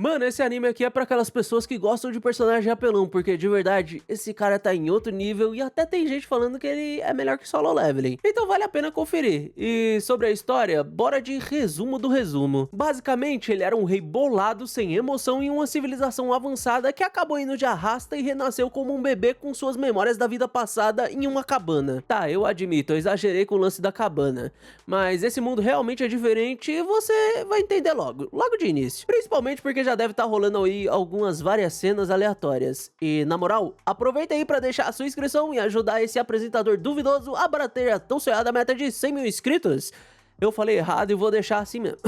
Mano, esse anime aqui é pra aquelas pessoas que gostam de personagem apelão, porque de verdade, esse cara tá em outro nível e até tem gente falando que ele é melhor que Solo Leveling. Então vale a pena conferir. E sobre a história, bora de resumo do resumo. Basicamente, ele era um rei bolado, sem emoção, em uma civilização avançada que acabou indo de arrasta e renasceu como um bebê com suas memórias da vida passada em uma cabana. Tá, eu admito, eu exagerei com o lance da cabana. Mas esse mundo realmente é diferente e você vai entender logo de início. Principalmente porque já deve estar rolando aí algumas várias cenas aleatórias. E na moral, aproveita aí pra deixar a sua inscrição e ajudar esse apresentador duvidoso a bater a tão sonhada meta de 100 mil inscritos. Eu falei errado e vou deixar assim mesmo.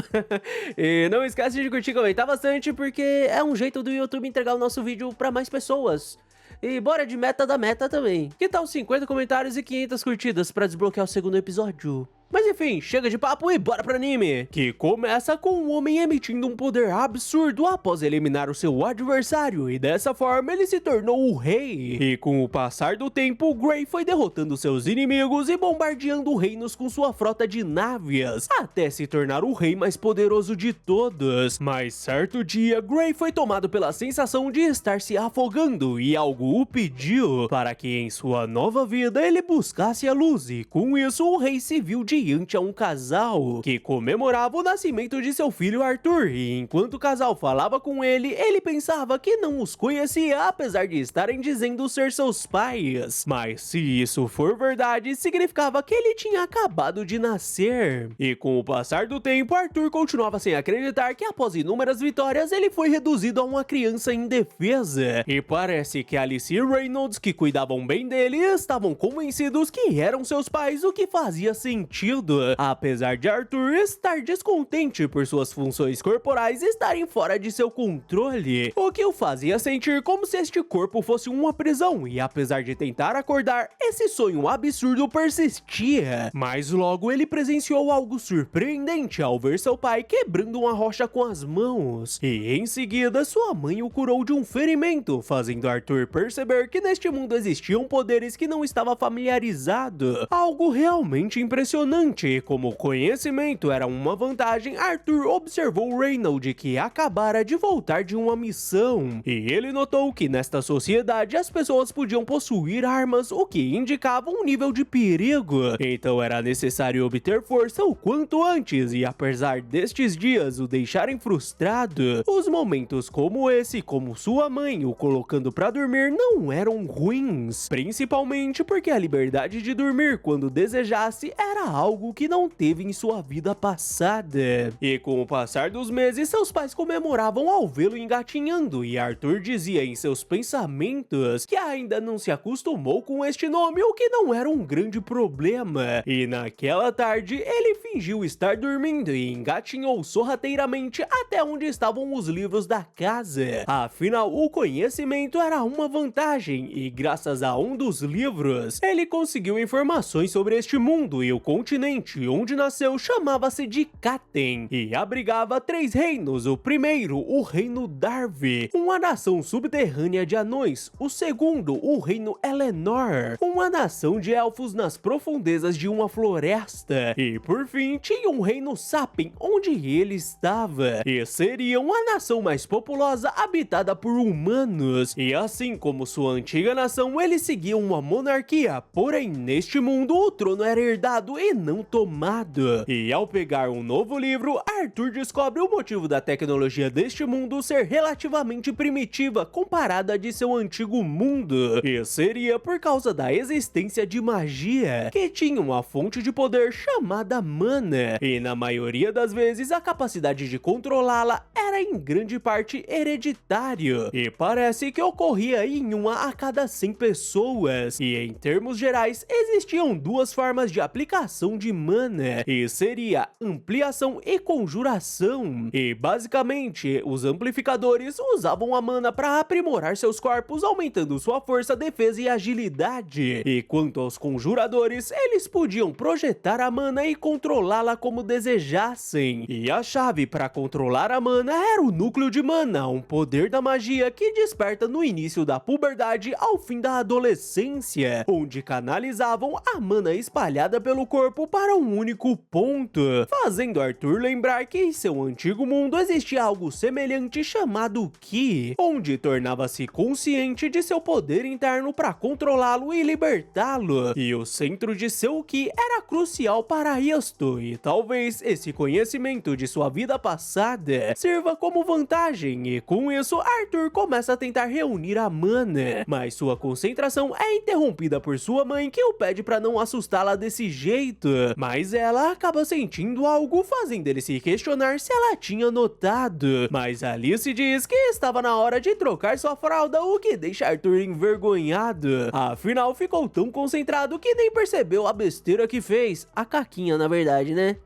E não esquece de curtir e comentar bastante, porque é um jeito do YouTube entregar o nosso vídeo pra mais pessoas. E bora de meta da meta também. Que tal 50 comentários e 500 curtidas pra desbloquear o segundo episódio? Mas enfim, chega de papo e bora pro anime, que começa com um homem emitindo um poder absurdo após eliminar o seu adversário, e dessa forma ele se tornou o rei. E com o passar do tempo, Gray foi derrotando seus inimigos e bombardeando reinos com sua frota de navias, até se tornar o rei mais poderoso de todos. Mas certo dia, Gray foi tomado pela sensação de estar se afogando, e algo o pediu para que em sua nova vida ele buscasse a luz, e com isso o rei se viu diante a um casal que comemorava o nascimento de seu filho Arthur, e enquanto o casal falava com ele, ele pensava que não os conhecia, apesar de estarem dizendo ser seus pais. Mas se isso for verdade, significava que ele tinha acabado de nascer. E com o passar do tempo, Arthur continuava sem acreditar que após inúmeras vitórias, ele foi reduzido a uma criança indefesa. E parece que Alice e Reynolds, que cuidavam bem dele, estavam convencidos que eram seus pais, o que fazia sentido, apesar de Arthur estar descontente por suas funções corporais estarem fora de seu controle, o que o fazia sentir como se este corpo fosse uma prisão, e apesar de tentar acordar, esse sonho absurdo persistia. Mas logo ele presenciou algo surpreendente ao ver seu pai quebrando uma rocha com as mãos, e em seguida sua mãe o curou de um ferimento, fazendo Arthur perceber que neste mundo existiam poderes que não estava familiarizado, algo realmente impressionante. E como o conhecimento era uma vantagem, Arthur observou Reynolds, que acabara de voltar de uma missão, e ele notou que nesta sociedade as pessoas podiam possuir armas, o que indicava um nível de perigo. Então era necessário obter força o quanto antes, e apesar destes dias o deixarem frustrado, os momentos como esse, como sua mãe o colocando pra dormir, não eram ruins, principalmente porque a liberdade de dormir quando desejasse era algo que não teve em sua vida passada. E com o passar dos meses, seus pais comemoravam ao vê-lo engatinhando, e Arthur dizia em seus pensamentos que ainda não se acostumou com este nome, o que não era um grande problema. E naquela tarde, ele fingiu estar dormindo e engatinhou sorrateiramente até onde estavam os livros da casa. Afinal, o conhecimento era uma vantagem, e graças a um dos livros, ele conseguiu informações sobre este mundo, e o continente onde nasceu chamava-se de Caten e abrigava 3 reinos. O primeiro, o reino Darvi, uma nação subterrânea de anões. O segundo, o reino Eleanor, uma nação de elfos nas profundezas de uma floresta. E por fim, tinha um reino Sapien, onde ele estava, e seria uma nação mais populosa habitada por humanos. E assim como sua antiga nação, eles seguiam uma monarquia, porém neste mundo o trono era herdado e não tomado. E ao pegar um novo livro, Arthur descobre o motivo da tecnologia deste mundo ser relativamente primitiva comparada à de seu antigo mundo, e seria por causa da existência de magia, que tinha uma fonte de poder chamada mana, e na maioria das vezes a capacidade de controlá-la era em grande parte hereditário, e parece que ocorria em uma a cada 100 pessoas, e em termos gerais existiam duas formas de aplicação de mana, e seria ampliação e conjuração, e basicamente os amplificadores usavam a mana para aprimorar seus corpos, aumentando sua força, defesa e agilidade, e quanto aos conjuradores, eles podiam projetar a mana e controlá-la como desejassem, e a chave para controlar a mana era o núcleo de mana, um poder da magia que desperta no início da puberdade ao fim da adolescência, onde canalizavam a mana espalhada pelo corpo corpo para um único ponto, fazendo Arthur lembrar que em seu antigo mundo existia algo semelhante chamado Ki, onde tornava-se consciente de seu poder interno para controlá-lo e libertá-lo, e o centro de seu Ki era crucial para isto, e talvez esse conhecimento de sua vida passada sirva como vantagem, e com isso Arthur começa a tentar reunir a mana, mas sua concentração é interrompida por sua mãe, que o pede para não assustá-la desse jeito, mas ela acaba sentindo algo, fazendo ele se questionar se ela tinha notado, mas Alice diz que estava na hora de trocar sua fralda, o que deixa Arthur envergonhado, afinal ficou tão concentrado que nem percebeu a besteira que fez, a caquinha na verdade, né?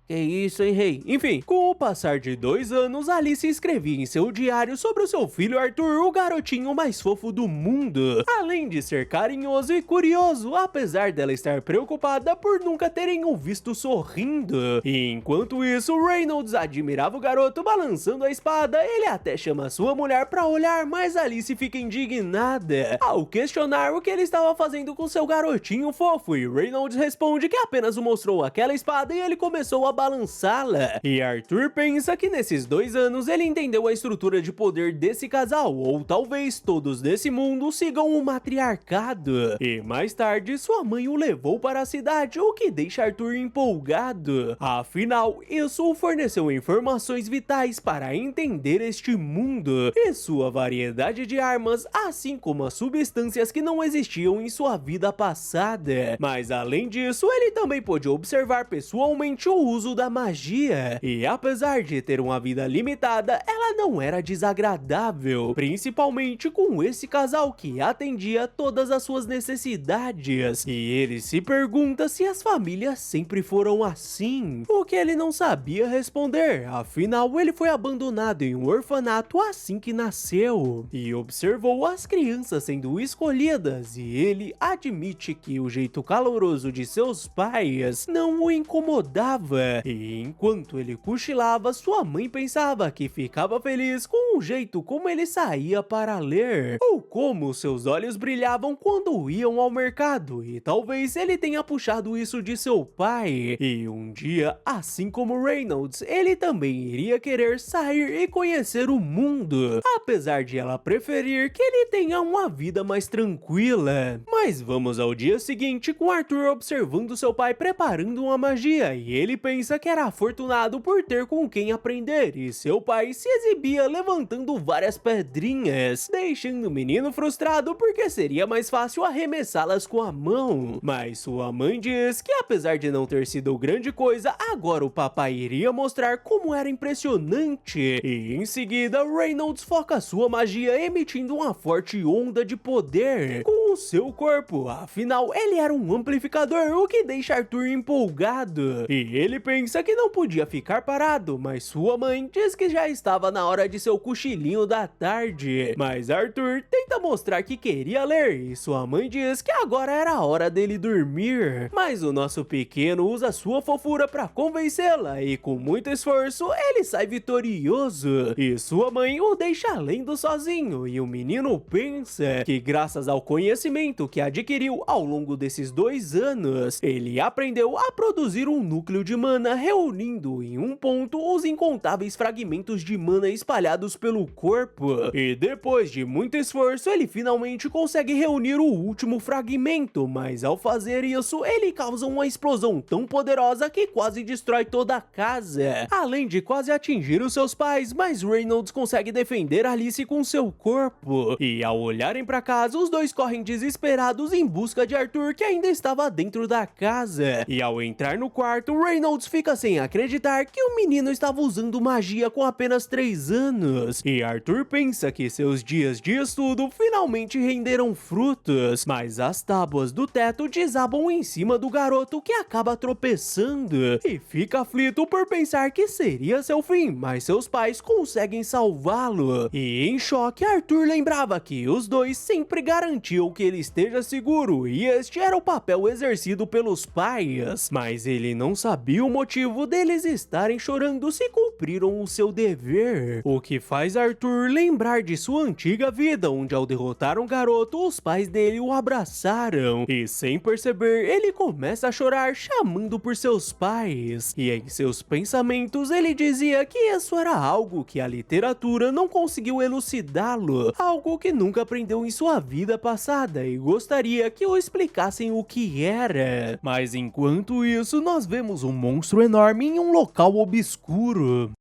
Que isso, hein, rei? Enfim, com o passar de 2 anos, Alice escrevia em seu diário sobre o seu filho Arthur, o garotinho mais fofo do mundo. Além de ser carinhoso e curioso, apesar dela estar preocupada por nunca terem o visto sorrindo. E enquanto isso, Reynolds admirava o garoto balançando a espada, ele até chama sua mulher pra olhar, mas Alice fica indignada ao questionar o que ele estava fazendo com seu garotinho fofo, e Reynolds responde que apenas o mostrou aquela espada e ele começou a balançá-la. E Arthur pensa que nesses 2 anos ele entendeu a estrutura de poder desse casal, ou talvez todos desse mundo sigam o matriarcado. E mais tarde, sua mãe o levou para a cidade, o que deixa Arthur empolgado. Afinal, isso o forneceu informações vitais para entender este mundo e sua variedade de armas, assim como as substâncias que não existiam em sua vida passada. Mas além disso, ele também pôde observar pessoalmente o uso da magia, e apesar de ter uma vida limitada, ela não era desagradável, principalmente com esse casal que atendia todas as suas necessidades, e ele se pergunta se as famílias sempre foram assim, o que ele não sabia responder, afinal ele foi abandonado em um orfanato assim que nasceu, e observou as crianças sendo escolhidas, e ele admite que o jeito caloroso de seus pais não o incomodava. E enquanto ele cochilava, sua mãe pensava que ficava feliz com o jeito como ele saía para ler, ou como seus olhos brilhavam quando iam ao mercado, e talvez ele tenha puxado isso de seu pai. E um dia, assim como Reynolds, ele também iria querer sair e conhecer o mundo, apesar de ela preferir que ele tenha uma vida mais tranquila. Mas vamos ao dia seguinte, com Arthur observando seu pai preparando uma magia, e ele pensa que era afortunado por ter com quem aprender, e seu pai se exibia levantando várias pedrinhas, deixando o menino frustrado porque seria mais fácil arremessá-las com a mão. Mas sua mãe diz que apesar de não ter sido grande coisa, agora o papai iria mostrar como era impressionante, e em seguida Reynolds foca sua magia emitindo uma forte onda de poder com o seu corpo, afinal ele era um amplificador, o que deixa Arthur empolgado, e ele pensa que não podia ficar parado, mas sua mãe diz que já estava na hora de seu cochilinho da tarde. Mas Arthur tenta mostrar que queria ler, e sua mãe diz que agora era a hora dele dormir. Mas o nosso pequeno usa sua fofura para convencê-la, e com muito esforço ele sai vitorioso. E sua mãe o deixa lendo sozinho, e o menino pensa que graças ao conhecimento que adquiriu ao longo desses 2 anos, ele aprendeu a produzir um núcleo de mana, reunindo em um ponto os incontáveis fragmentos de mana espalhados pelo corpo. E depois de muito esforço, ele finalmente consegue reunir o último fragmento, mas ao fazer isso, ele causa uma explosão tão poderosa que quase destrói toda a casa, além de quase atingir os seus pais, mas Reynolds consegue defender Alice com seu corpo. E ao olharem para casa, os dois correm desesperados em busca de Arthur, que ainda estava dentro da casa. E ao entrar no quarto, Reynolds fica sem acreditar que o menino estava usando magia com apenas 3 anos. E Arthur pensa que seus dias de estudo finalmente renderam frutos, mas as tábuas do teto desabam em cima do garoto, que acaba tropeçando e fica aflito por pensar que seria seu fim, mas seus pais conseguem salvá-lo. E em choque, Arthur lembrava que os dois sempre garantiam que ele esteja seguro, e este era o papel exercido pelos pais, mas ele não sabia o motivo deles estarem chorando se cumpriram o seu dever, o que faz faz Arthur lembrar de sua antiga vida, onde ao derrotar um garoto, os pais dele o abraçaram. E sem perceber, ele começa a chorar, chamando por seus pais. E em seus pensamentos, ele dizia que isso era algo que a literatura não conseguiu elucidá-lo, algo que nunca aprendeu em sua vida passada e gostaria que o explicassem o que era. Mas enquanto isso, nós vemos um monstro enorme em um local obscuro.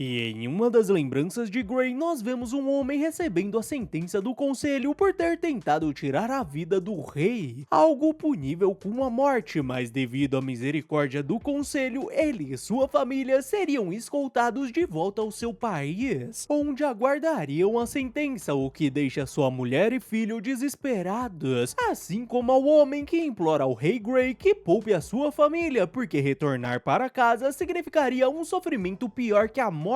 E em uma das lembranças de Gray, nós vemos um homem recebendo a sentença do conselho por ter tentado tirar a vida do rei, algo punível com a morte, mas devido à misericórdia do conselho, ele e sua família seriam escoltados de volta ao seu país, onde aguardariam a sentença, o que deixa sua mulher e filho desesperados, assim como ao homem que implora ao rei Gray que poupe a sua família, porque retornar para casa significaria um sofrimento pior que a morte.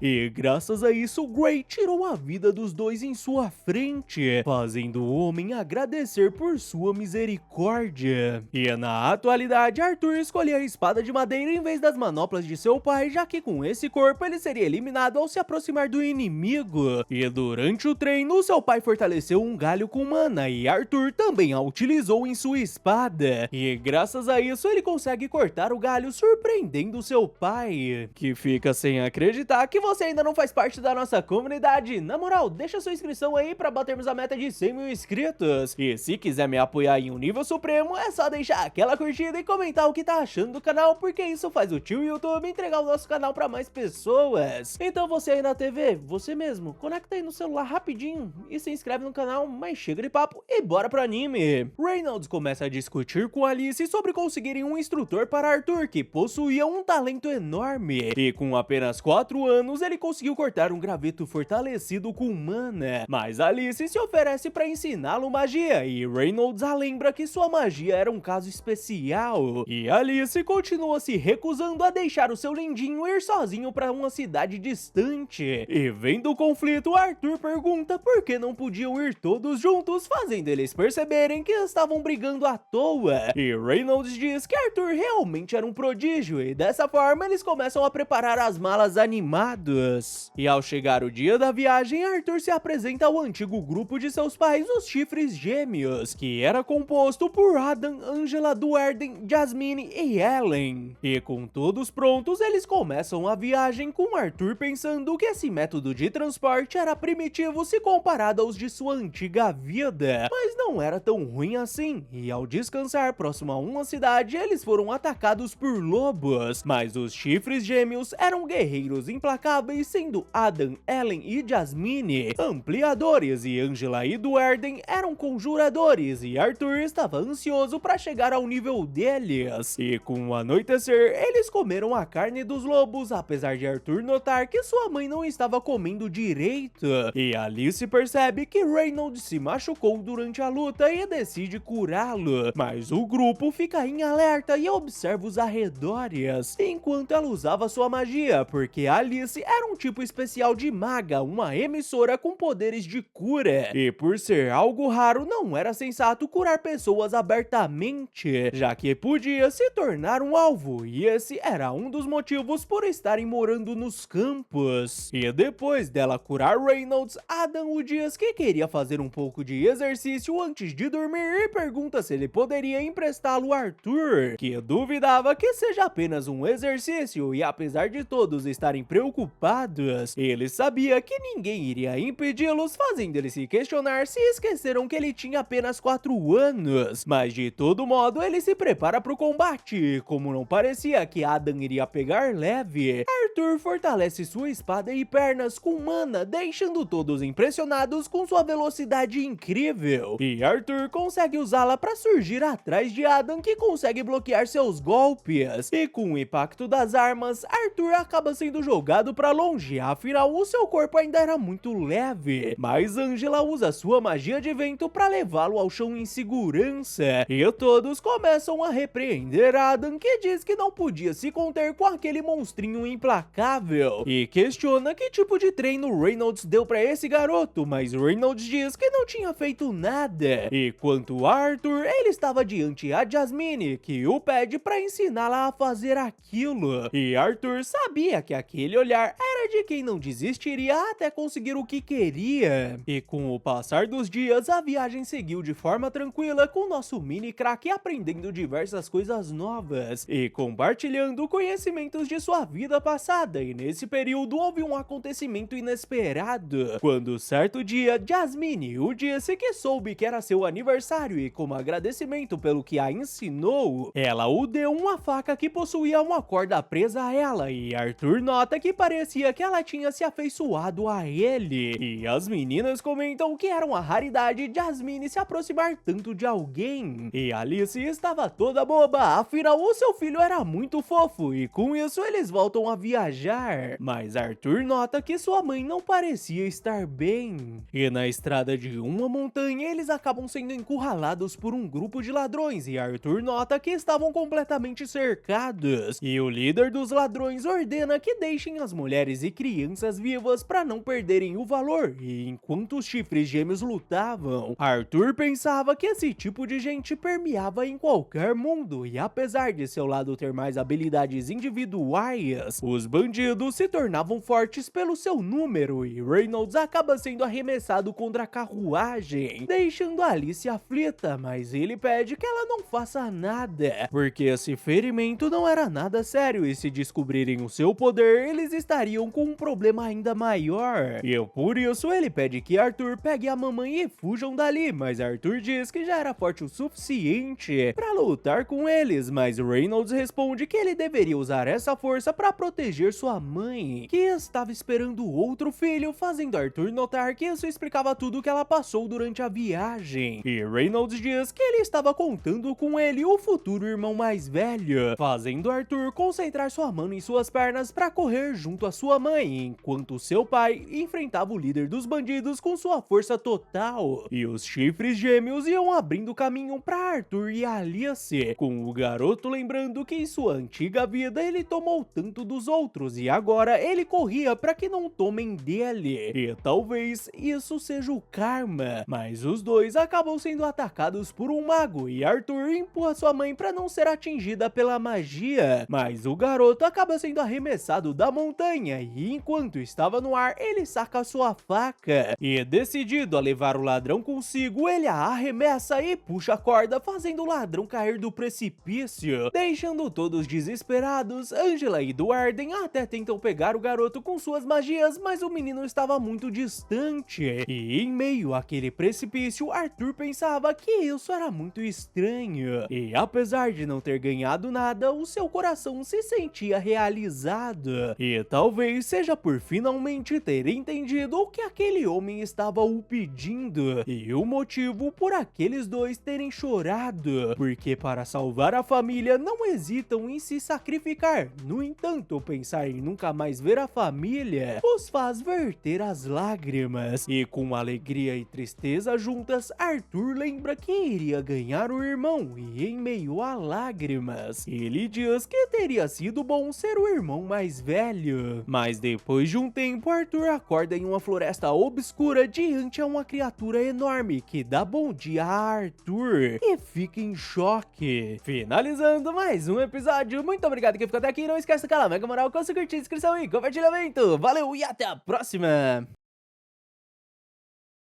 E graças a isso, Gray tirou a vida dos dois em sua frente, fazendo o homem agradecer por sua misericórdia. E na atualidade, Arthur escolheu a espada de madeira em vez das manoplas de seu pai, já que com esse corpo ele seria eliminado ao se aproximar do inimigo. E durante o treino, seu pai fortaleceu um galho com mana e Arthur também a utilizou em sua espada. E graças a isso, ele consegue cortar o galho, surpreendendo seu pai, que fica sem acreditar que você ainda não faz parte da nossa comunidade. Na moral, deixa sua inscrição aí pra batermos a meta de 100 mil inscritos. E se quiser me apoiar em um nível supremo, é só deixar aquela curtida e comentar o que tá achando do canal, porque isso faz o tio YouTube entregar o nosso canal pra mais pessoas. Então você aí na TV, você mesmo, conecta aí no celular rapidinho e se inscreve no canal, mas chega de papo e bora pro anime. Reynolds começa a discutir com Alice sobre conseguirem um instrutor para Arthur, que possuía um talento enorme, e com apenas 4 anos, ele conseguiu cortar um graveto fortalecido com mana, mas Alice se oferece para ensiná-lo magia, e Reynolds a lembra que sua magia era um caso especial, e Alice continua se recusando a deixar o seu lindinho ir sozinho para uma cidade distante. E vendo o conflito, Arthur pergunta por que não podiam ir todos juntos, fazendo eles perceberem que estavam brigando à toa, e Reynolds diz que Arthur realmente era um prodígio, e dessa forma eles começam a preparar as malas animados. E ao chegar o dia da viagem, Arthur se apresenta ao antigo grupo de seus pais, os Chifres Gêmeos, que era composto por Adam, Angela, Duerden, Jasmine e Ellen. E com todos prontos, eles começam a viagem, com Arthur pensando que esse método de transporte era primitivo se comparado aos de sua antiga vida, mas não era tão ruim assim. E ao descansar próximo a uma cidade, eles foram atacados por lobos, mas os Chifres Gêmeos eram guerreiros implacáveis, sendo Adam, Ellen e Jasmine ampliadores, e Angela e Duerden eram conjuradores, e Arthur estava ansioso para chegar ao nível deles. E com o anoitecer, eles comeram a carne dos lobos, apesar de Arthur notar que sua mãe não estava comendo direito. E Alice percebe que Reynolds se machucou durante a luta e decide curá-lo, mas o grupo fica em alerta e observa os arredores, enquanto ela usava sua magia, porque Alice era um tipo especial de maga, uma emissora com poderes de cura, e por ser algo raro, não era sensato curar pessoas abertamente, já que podia se tornar um alvo, e esse era um dos motivos por estarem morando nos campos. E depois dela curar Reynolds, Adam o diz que queria fazer um pouco de exercício antes de dormir e pergunta se ele poderia emprestá-lo a Arthur, que duvidava que seja apenas um exercício, e apesar de todos estarem preocupados, ele sabia que ninguém iria impedi-los, fazendo ele se questionar se esqueceram que ele tinha apenas 4 anos. Mas de todo modo, ele se prepara para o combate. Como não parecia que Adam iria pegar leve, Arthur fortalece sua espada e pernas com mana, deixando todos impressionados com sua velocidade incrível. E Arthur consegue usá-la para surgir atrás de Adam, que consegue bloquear seus golpes. E com o impacto das armas, Arthur acaba sendo jogado para longe, afinal o seu corpo ainda era muito leve. Mas Angela usa sua magia de vento para levá-lo ao chão em segurança. E todos começam a repreender Adam, que diz que não podia se conter com aquele monstrinho implacável, e questiona que tipo de treino Reynolds deu para esse garoto, mas Reynolds diz que não tinha feito nada. E quanto a Arthur, ele estava diante a Jasmine, que o pede para ensiná-la a fazer aquilo. E Arthur sabia que aquele olhar era é de quem não desistiria até conseguir o que queria. E com o passar dos dias, a viagem seguiu de forma tranquila, com nosso mini craque aprendendo diversas coisas novas e compartilhando conhecimentos de sua vida passada. E nesse período houve um acontecimento inesperado, quando certo dia Jasmine o disse que soube que era seu aniversário e, como agradecimento pelo que a ensinou, ela o deu uma faca que possuía uma corda presa a ela, e Arthur nota que parecia que ela tinha se afeiçoado a ele. E as meninas comentam que era uma raridade Jasmine se aproximar tanto de alguém. E Alice estava toda boba, afinal o seu filho era muito fofo, e com isso eles voltam a viajar. Mas Arthur nota que sua mãe não parecia estar bem. E na estrada de uma montanha eles acabam sendo encurralados por um grupo de ladrões, e Arthur nota que estavam completamente cercados. E o líder dos ladrões ordena que deixem as mulheres e crianças vivas para não perderem o valor. E enquanto os chifres gêmeos lutavam, Arthur pensava que esse tipo de gente permeava em qualquer mundo, e apesar de seu lado ter mais habilidades individuais, os bandidos se tornavam fortes pelo seu número, e Reynolds acaba sendo arremessado contra a carruagem, deixando Alice aflita, mas ele pede que ela não faça nada, porque esse ferimento não era nada sério, e se descobrirem o seu poder, eles estariam com um problema ainda maior. E por isso ele pede que Arthur pegue a mamãe e fujam dali, mas Arthur diz que já era forte o suficiente para lutar com eles, mas Reynolds responde que ele deveria usar essa força para proteger sua mãe, que estava esperando outro filho, fazendo Arthur notar que isso explicava tudo que ela passou durante a viagem. E Reynolds diz que ele estava contando com ele, o futuro irmão mais velho, fazendo Arthur concentrar sua mão em suas pernas para correr junto à sua mãe, enquanto seu pai enfrentava o líder dos bandidos com sua força total. E os chifres gêmeos iam abrindo caminho para Arthur e Alice, com o garoto lembrando que em sua antiga vida ele tomou tanto dos outros e agora ele corria para que não tomem dele. E talvez isso seja o karma, mas os dois acabam sendo atacados por um mago e Arthur empurra sua mãe para não ser atingida pela magia, mas o garoto acaba sendo arremessado da montanha e enquanto estava no ar ele saca sua faca e, decidido a levar o ladrão consigo, ele a arremessa e puxa a corda, fazendo o ladrão cair do precipício, deixando todos desesperados. Angela e Duarden até tentam pegar o garoto com suas magias, mas o menino estava muito distante, e em meio àquele precipício Arthur pensava que isso era muito estranho, e apesar de não ter ganhado nada, o seu coração se sentia realizado, e talvez seja por finalmente ter entendido o que aquele homem estava o pedindo, e o motivo por aqueles dois terem chorado, porque para salvar a família não hesitam em se sacrificar. No entanto, pensar em nunca mais ver a família os faz verter as lágrimas, e com alegria e tristeza juntas, Arthur lembra que iria ganhar o irmão, e em meio a lágrimas, ele diz que teria sido bom ser o irmão mais velho. Mas depois de um tempo, Arthur acorda em uma floresta obscura diante a uma criatura enorme que dá bom dia a Arthur e fica em choque. Finalizando mais um episódio, muito obrigado quem ficou até aqui, não esquece daquela mega moral com seu curtir, inscrição e compartilhamento. Valeu e até a próxima!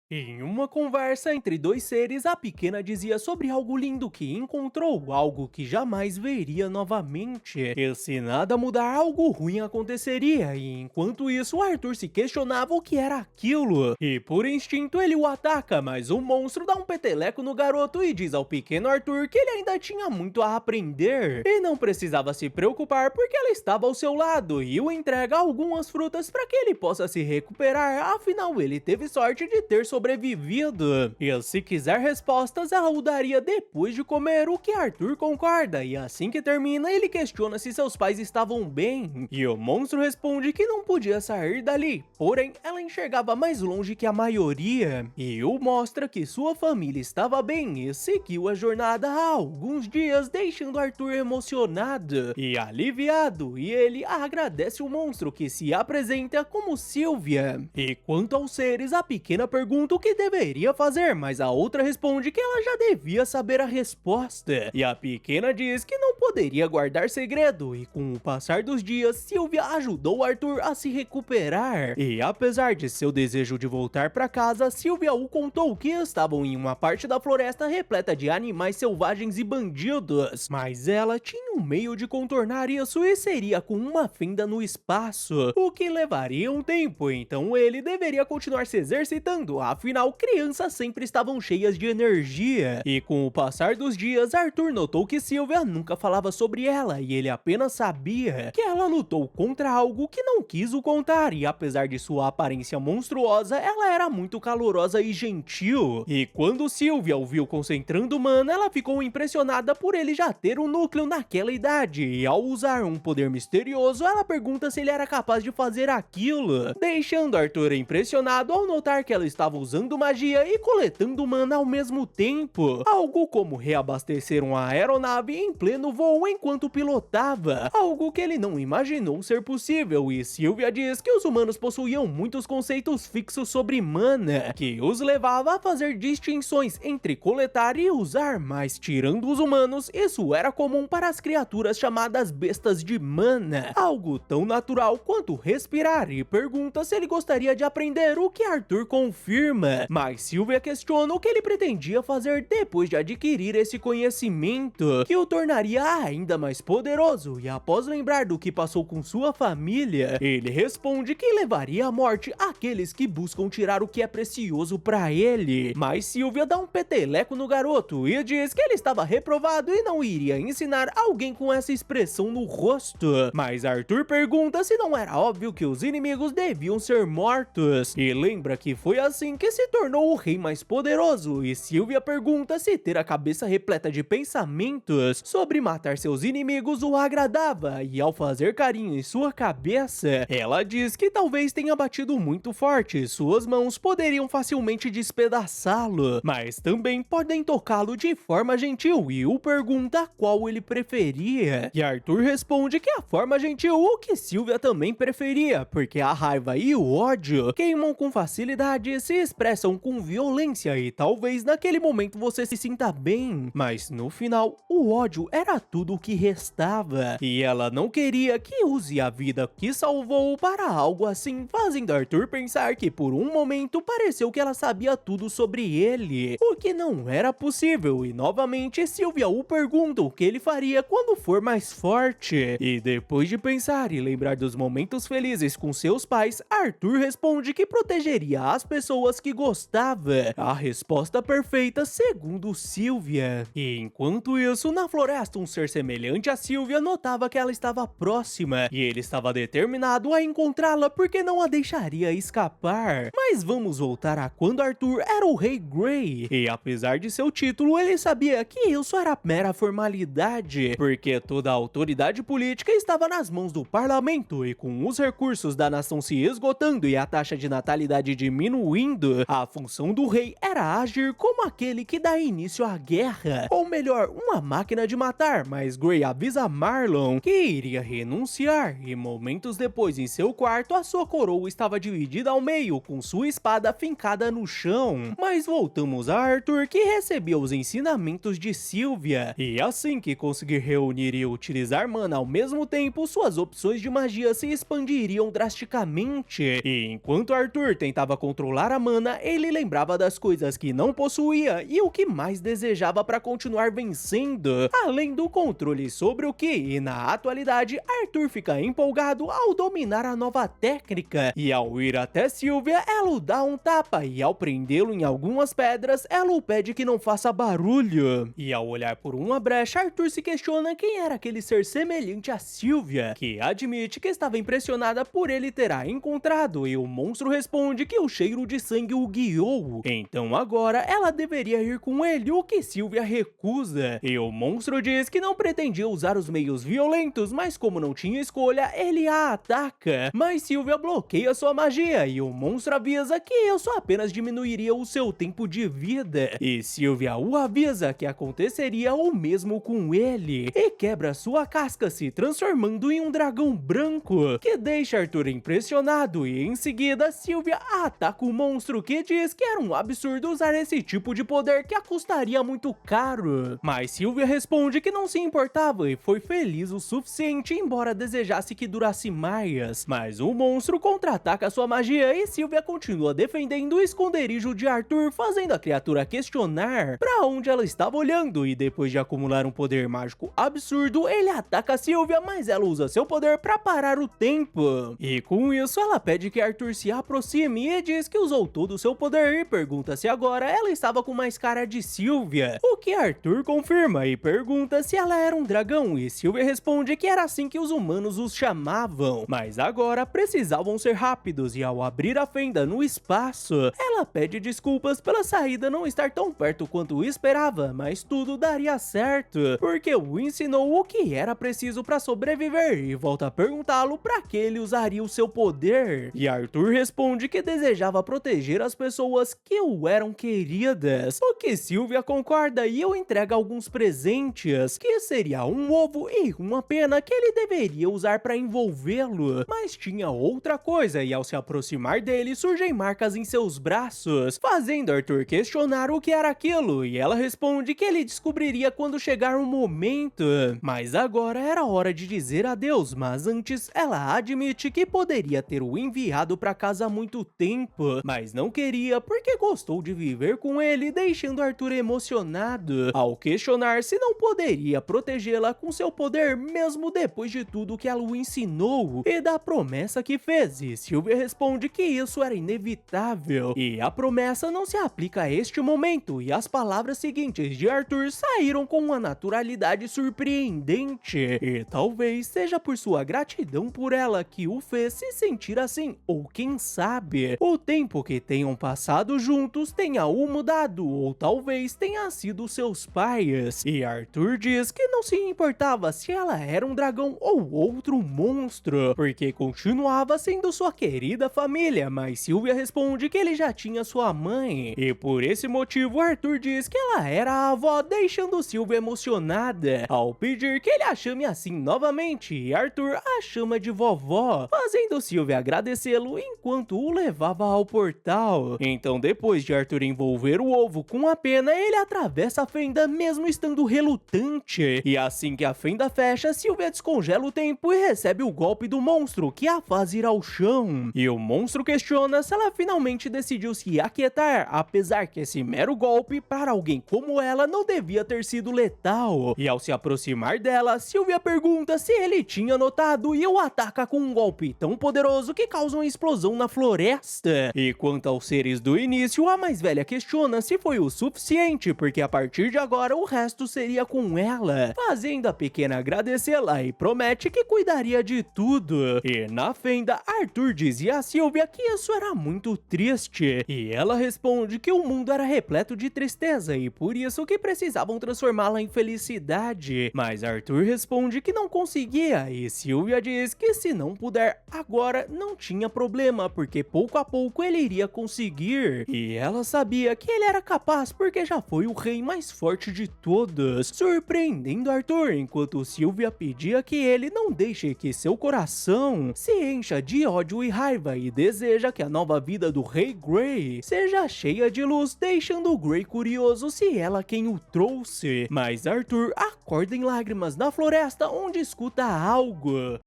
Em uma conversa entre dois seres, a pequena dizia sobre algo lindo que encontrou, algo que jamais veria novamente. E se nada mudar, algo ruim aconteceria. E enquanto isso, Arthur se questionava o que era aquilo. E por instinto ele o ataca, mas o monstro dá um peteleco no garoto e diz ao pequeno Arthur que ele ainda tinha muito a aprender. E não precisava se preocupar porque ela estava ao seu lado e o entrega algumas frutas para que ele possa se recuperar, afinal ele teve sorte de ter sobrevivido. E se quiser respostas, ela o daria depois de comer, o que Arthur concorda, e assim que termina, ele questiona se seus pais estavam bem, e o monstro responde que não podia sair dali, porém, ela enxergava mais longe que a maioria, e o mostra que sua família estava bem, e seguiu a jornada há alguns dias, deixando Arthur emocionado e aliviado, e ele agradece o monstro, que se apresenta como Sylvia. E quanto aos seres, a pequena pergunta pergunta o que deveria fazer, mas a outra responde que ela já devia saber a resposta. E a pequena diz que não poderia guardar segredo, e com o passar dos dias, Sylvia ajudou Arthur a se recuperar. E apesar de seu desejo de voltar para casa, Sylvia o contou que estavam em uma parte da floresta repleta de animais selvagens e bandidos, mas ela tinha um meio de contornar isso e seria com uma fenda no espaço, o que levaria um tempo, então ele deveria continuar se exercitando, afinal crianças sempre estavam cheias de energia. E com o passar dos dias, Arthur notou que Sylvia nunca falava sobre ela e ele apenas sabia que ela lutou contra algo que não quis o contar, e apesar de sua aparência monstruosa, ela era muito calorosa e gentil. E quando Sylvia o viu concentrando mana, ela ficou impressionada por ele já ter um núcleo naquela idade, e ao usar um poder misterioso, ela pergunta se ele era capaz de fazer aquilo, deixando Arthur impressionado ao notar que ela estava usando magia e coletando mana ao mesmo tempo, algo como reabastecer uma aeronave em pleno voo enquanto pilotava, algo que ele não imaginou ser possível. E Sylvia diz que os humanos possuíam muitos conceitos fixos sobre mana, que os levava a fazer distinções entre coletar e usar, mas tirando os humanos, isso era comum para as criaturas chamadas bestas de mana, algo tão natural quanto respirar, e pergunta se ele gostaria de aprender, o que Arthur confirma, mas Sylvia questiona o que ele pretendia fazer depois de adquirir esse conhecimento, que o tornaria ainda mais poderoso. E após lembrar do que passou com sua família, ele responde que levaria à morte aqueles que buscam tirar o que é precioso para ele, mas Sylvia dá um peteleco no garoto e diz que ele estava reprovado e não iria ensinar alguém com essa expressão no rosto, mas Arthur pergunta se não era óbvio que os inimigos deviam ser mortos, e lembra que foi assim que se tornou o rei mais poderoso. E Sylvia pergunta se ter a cabeça repleta de pensamentos sobre matar seus inimigos o agradava, e ao fazer carinho em sua cabeça, ela diz que talvez tenha batido muito forte, suas mãos poderiam facilmente despedaçá-lo, mas também podem tocá-lo de forma gentil, e o pergunta qual ele preferia, e Arthur responde que a forma gentil, o que Sylvia também preferia, porque a raiva e o ódio queimam com facilidade e se expressam com violência, e talvez naquele momento você se sinta bem, mas no final o ódio era tudo o que restava, e ela não queria que use a vida que salvou para algo assim, fazendo Arthur pensar que por um momento pareceu que ela sabia tudo sobre ele, o que não era possível. E novamente Sylvia o pergunta o que ele faria quando for mais forte, e depois de pensar e lembrar dos momentos felizes com seus pais, Arthur responde que protegeria as pessoas que gostava, a resposta perfeita segundo Sylvia. E enquanto isso, na floresta, um ser semelhante a Sylvia notava que ela estava próxima, e ele estava determinado a encontrá-la porque não a deixaria escapar. Mas vamos voltar a quando Arthur era o Rei Grey, e apesar de seu título, ele sabia que isso era mera formalidade, porque toda a autoridade política estava nas mãos do parlamento, e com os recursos da nação se esgotando e a taxa de natalidade diminuindo, a função do rei era agir como aquele que dá início à guerra, ou melhor, uma máquina de matar. Mas Grey avisa Marlon que iria renunciar, e momentos depois, em seu quarto, a sua coroa estava dividida ao meio, com sua espada fincada no chão. Mas voltamos a Arthur, que recebeu os ensinamentos de Sylvia, e assim que conseguir reunir e utilizar mana ao mesmo tempo, suas opções de magia se expandiriam drasticamente. E enquanto Arthur tentava controlar a mana, ele lembrava das coisas que não possuía e o que mais desejava para continuar vencendo, além do controle sobre o que, e na atualidade, Arthur fica empolgado ao dominar a nova técnica, e ao ir até Sylvia, ela o dá um tapa, e ao prendê-lo em algumas pedras, ela o pede que não faça barulho. E ao olhar por uma brecha, Arthur se questiona quem era aquele ser semelhante a Sylvia, que admite que estava impressionada por ele ter a encontrado, e o monstro responde que o cheiro de sangue o guiou, então agora ela deveria ir com ele, o que Sylvia recusa, e o monstro diz que não pretendia usar os meios violentos, mas como não tinha escolha, ele a ataca, mas Sylvia bloqueia sua magia, e o monstro avisa que isso apenas diminuiria o seu tempo de vida, e Sylvia o avisa que aconteceria o mesmo com ele, e quebra sua casca, se transformando em um dragão branco, que deixa Arthur impressionado, e em seguida Sylvia ataca o monstro monstro que diz que era um absurdo usar esse tipo de poder que a custaria muito caro. Mas Sylvia responde que não se importava e foi feliz o suficiente, embora desejasse que durasse mais. Mas o monstro contra-ataca sua magia e Sylvia continua defendendo o esconderijo de Arthur, fazendo a criatura questionar pra onde ela estava olhando, e depois de acumular um poder mágico absurdo, ele ataca Sylvia, mas ela usa seu poder pra parar o tempo. E com isso ela pede que Arthur se aproxime e diz que usou todo o seu poder e pergunta se agora ela estava com mais cara de Sylvia, o que Arthur confirma e pergunta se ela era um dragão, e Sylvia responde que era assim que os humanos os chamavam, mas agora precisavam ser rápidos, e ao abrir a fenda no espaço, ela pede desculpas pela saída não estar tão perto quanto esperava, mas tudo daria certo, porque o ensinou o que era preciso para sobreviver e volta a perguntá-lo para que ele usaria o seu poder. E Arthur responde que desejava proteger as pessoas que o eram queridas, o que Sylvia concorda e o entrega alguns presentes, que seria um ovo e uma pena que ele deveria usar para envolvê-lo, mas tinha outra coisa, e ao se aproximar dele surgem marcas em seus braços, fazendo Arthur questionar o que era aquilo, e ela responde que ele descobriria quando chegar o momento. Mas agora era hora de dizer adeus, mas antes ela admite que poderia ter o enviado para casa há muito tempo, mas não queria porque gostou de viver com ele, deixando Arthur emocionado ao questionar se não poderia protegê-la com seu poder mesmo depois de tudo que ela o ensinou e da promessa que fez, e Sylvia responde que isso era inevitável e a promessa não se aplica a este momento, e as palavras seguintes de Arthur saíram com uma naturalidade surpreendente, e talvez seja por sua gratidão por ela que o fez se sentir assim, ou quem sabe, o tempo que tenham passado juntos tenha o mudado, ou talvez tenha sido seus pais, e Arthur diz que não se importava se ela era um dragão ou outro monstro, porque continuava sendo sua querida família, mas Sylvia responde que ele já tinha sua mãe, e por esse motivo Arthur diz que ela era a avó, deixando Sylvia emocionada ao pedir que ele a chame assim novamente, e Arthur a chama de vovó, fazendo Sylvia agradecê-lo enquanto o levava ao portal. Então, depois de Arthur envolver o ovo com a pena, ele atravessa a fenda mesmo estando relutante, e assim que a fenda fecha, Sylvia descongela o tempo e recebe o golpe do monstro, que a faz ir ao chão, e o monstro questiona se ela finalmente decidiu se aquietar, apesar que esse mero golpe para alguém como ela não devia ter sido letal, e ao se aproximar dela, Sylvia pergunta se ele tinha notado e o ataca com um golpe tão poderoso que causa uma explosão na floresta. E quanto aos seres do início, a mais velha questiona se foi o suficiente, porque a partir de agora o resto seria com ela, fazendo a pequena agradecê-la e promete que cuidaria de tudo. E na fenda, Arthur dizia a Sylvia que isso era muito triste, e ela responde que o mundo era repleto de tristeza e por isso que precisavam transformá-la em felicidade. Mas Arthur responde que não conseguia, e Sylvia diz que se não puder agora não tinha problema, porque pouco a pouco ele iria conseguir. E ela sabia que ele era capaz porque já foi o rei mais forte de todos, surpreendendo Arthur, enquanto Sylvia pedia que ele não deixe que seu coração se encha de ódio e raiva, e deseja que a nova vida do Rei Grey seja cheia de luz, deixando o Grey curioso se ela quem o trouxe. Mas Arthur acorda em lágrimas na floresta, onde escuta algo.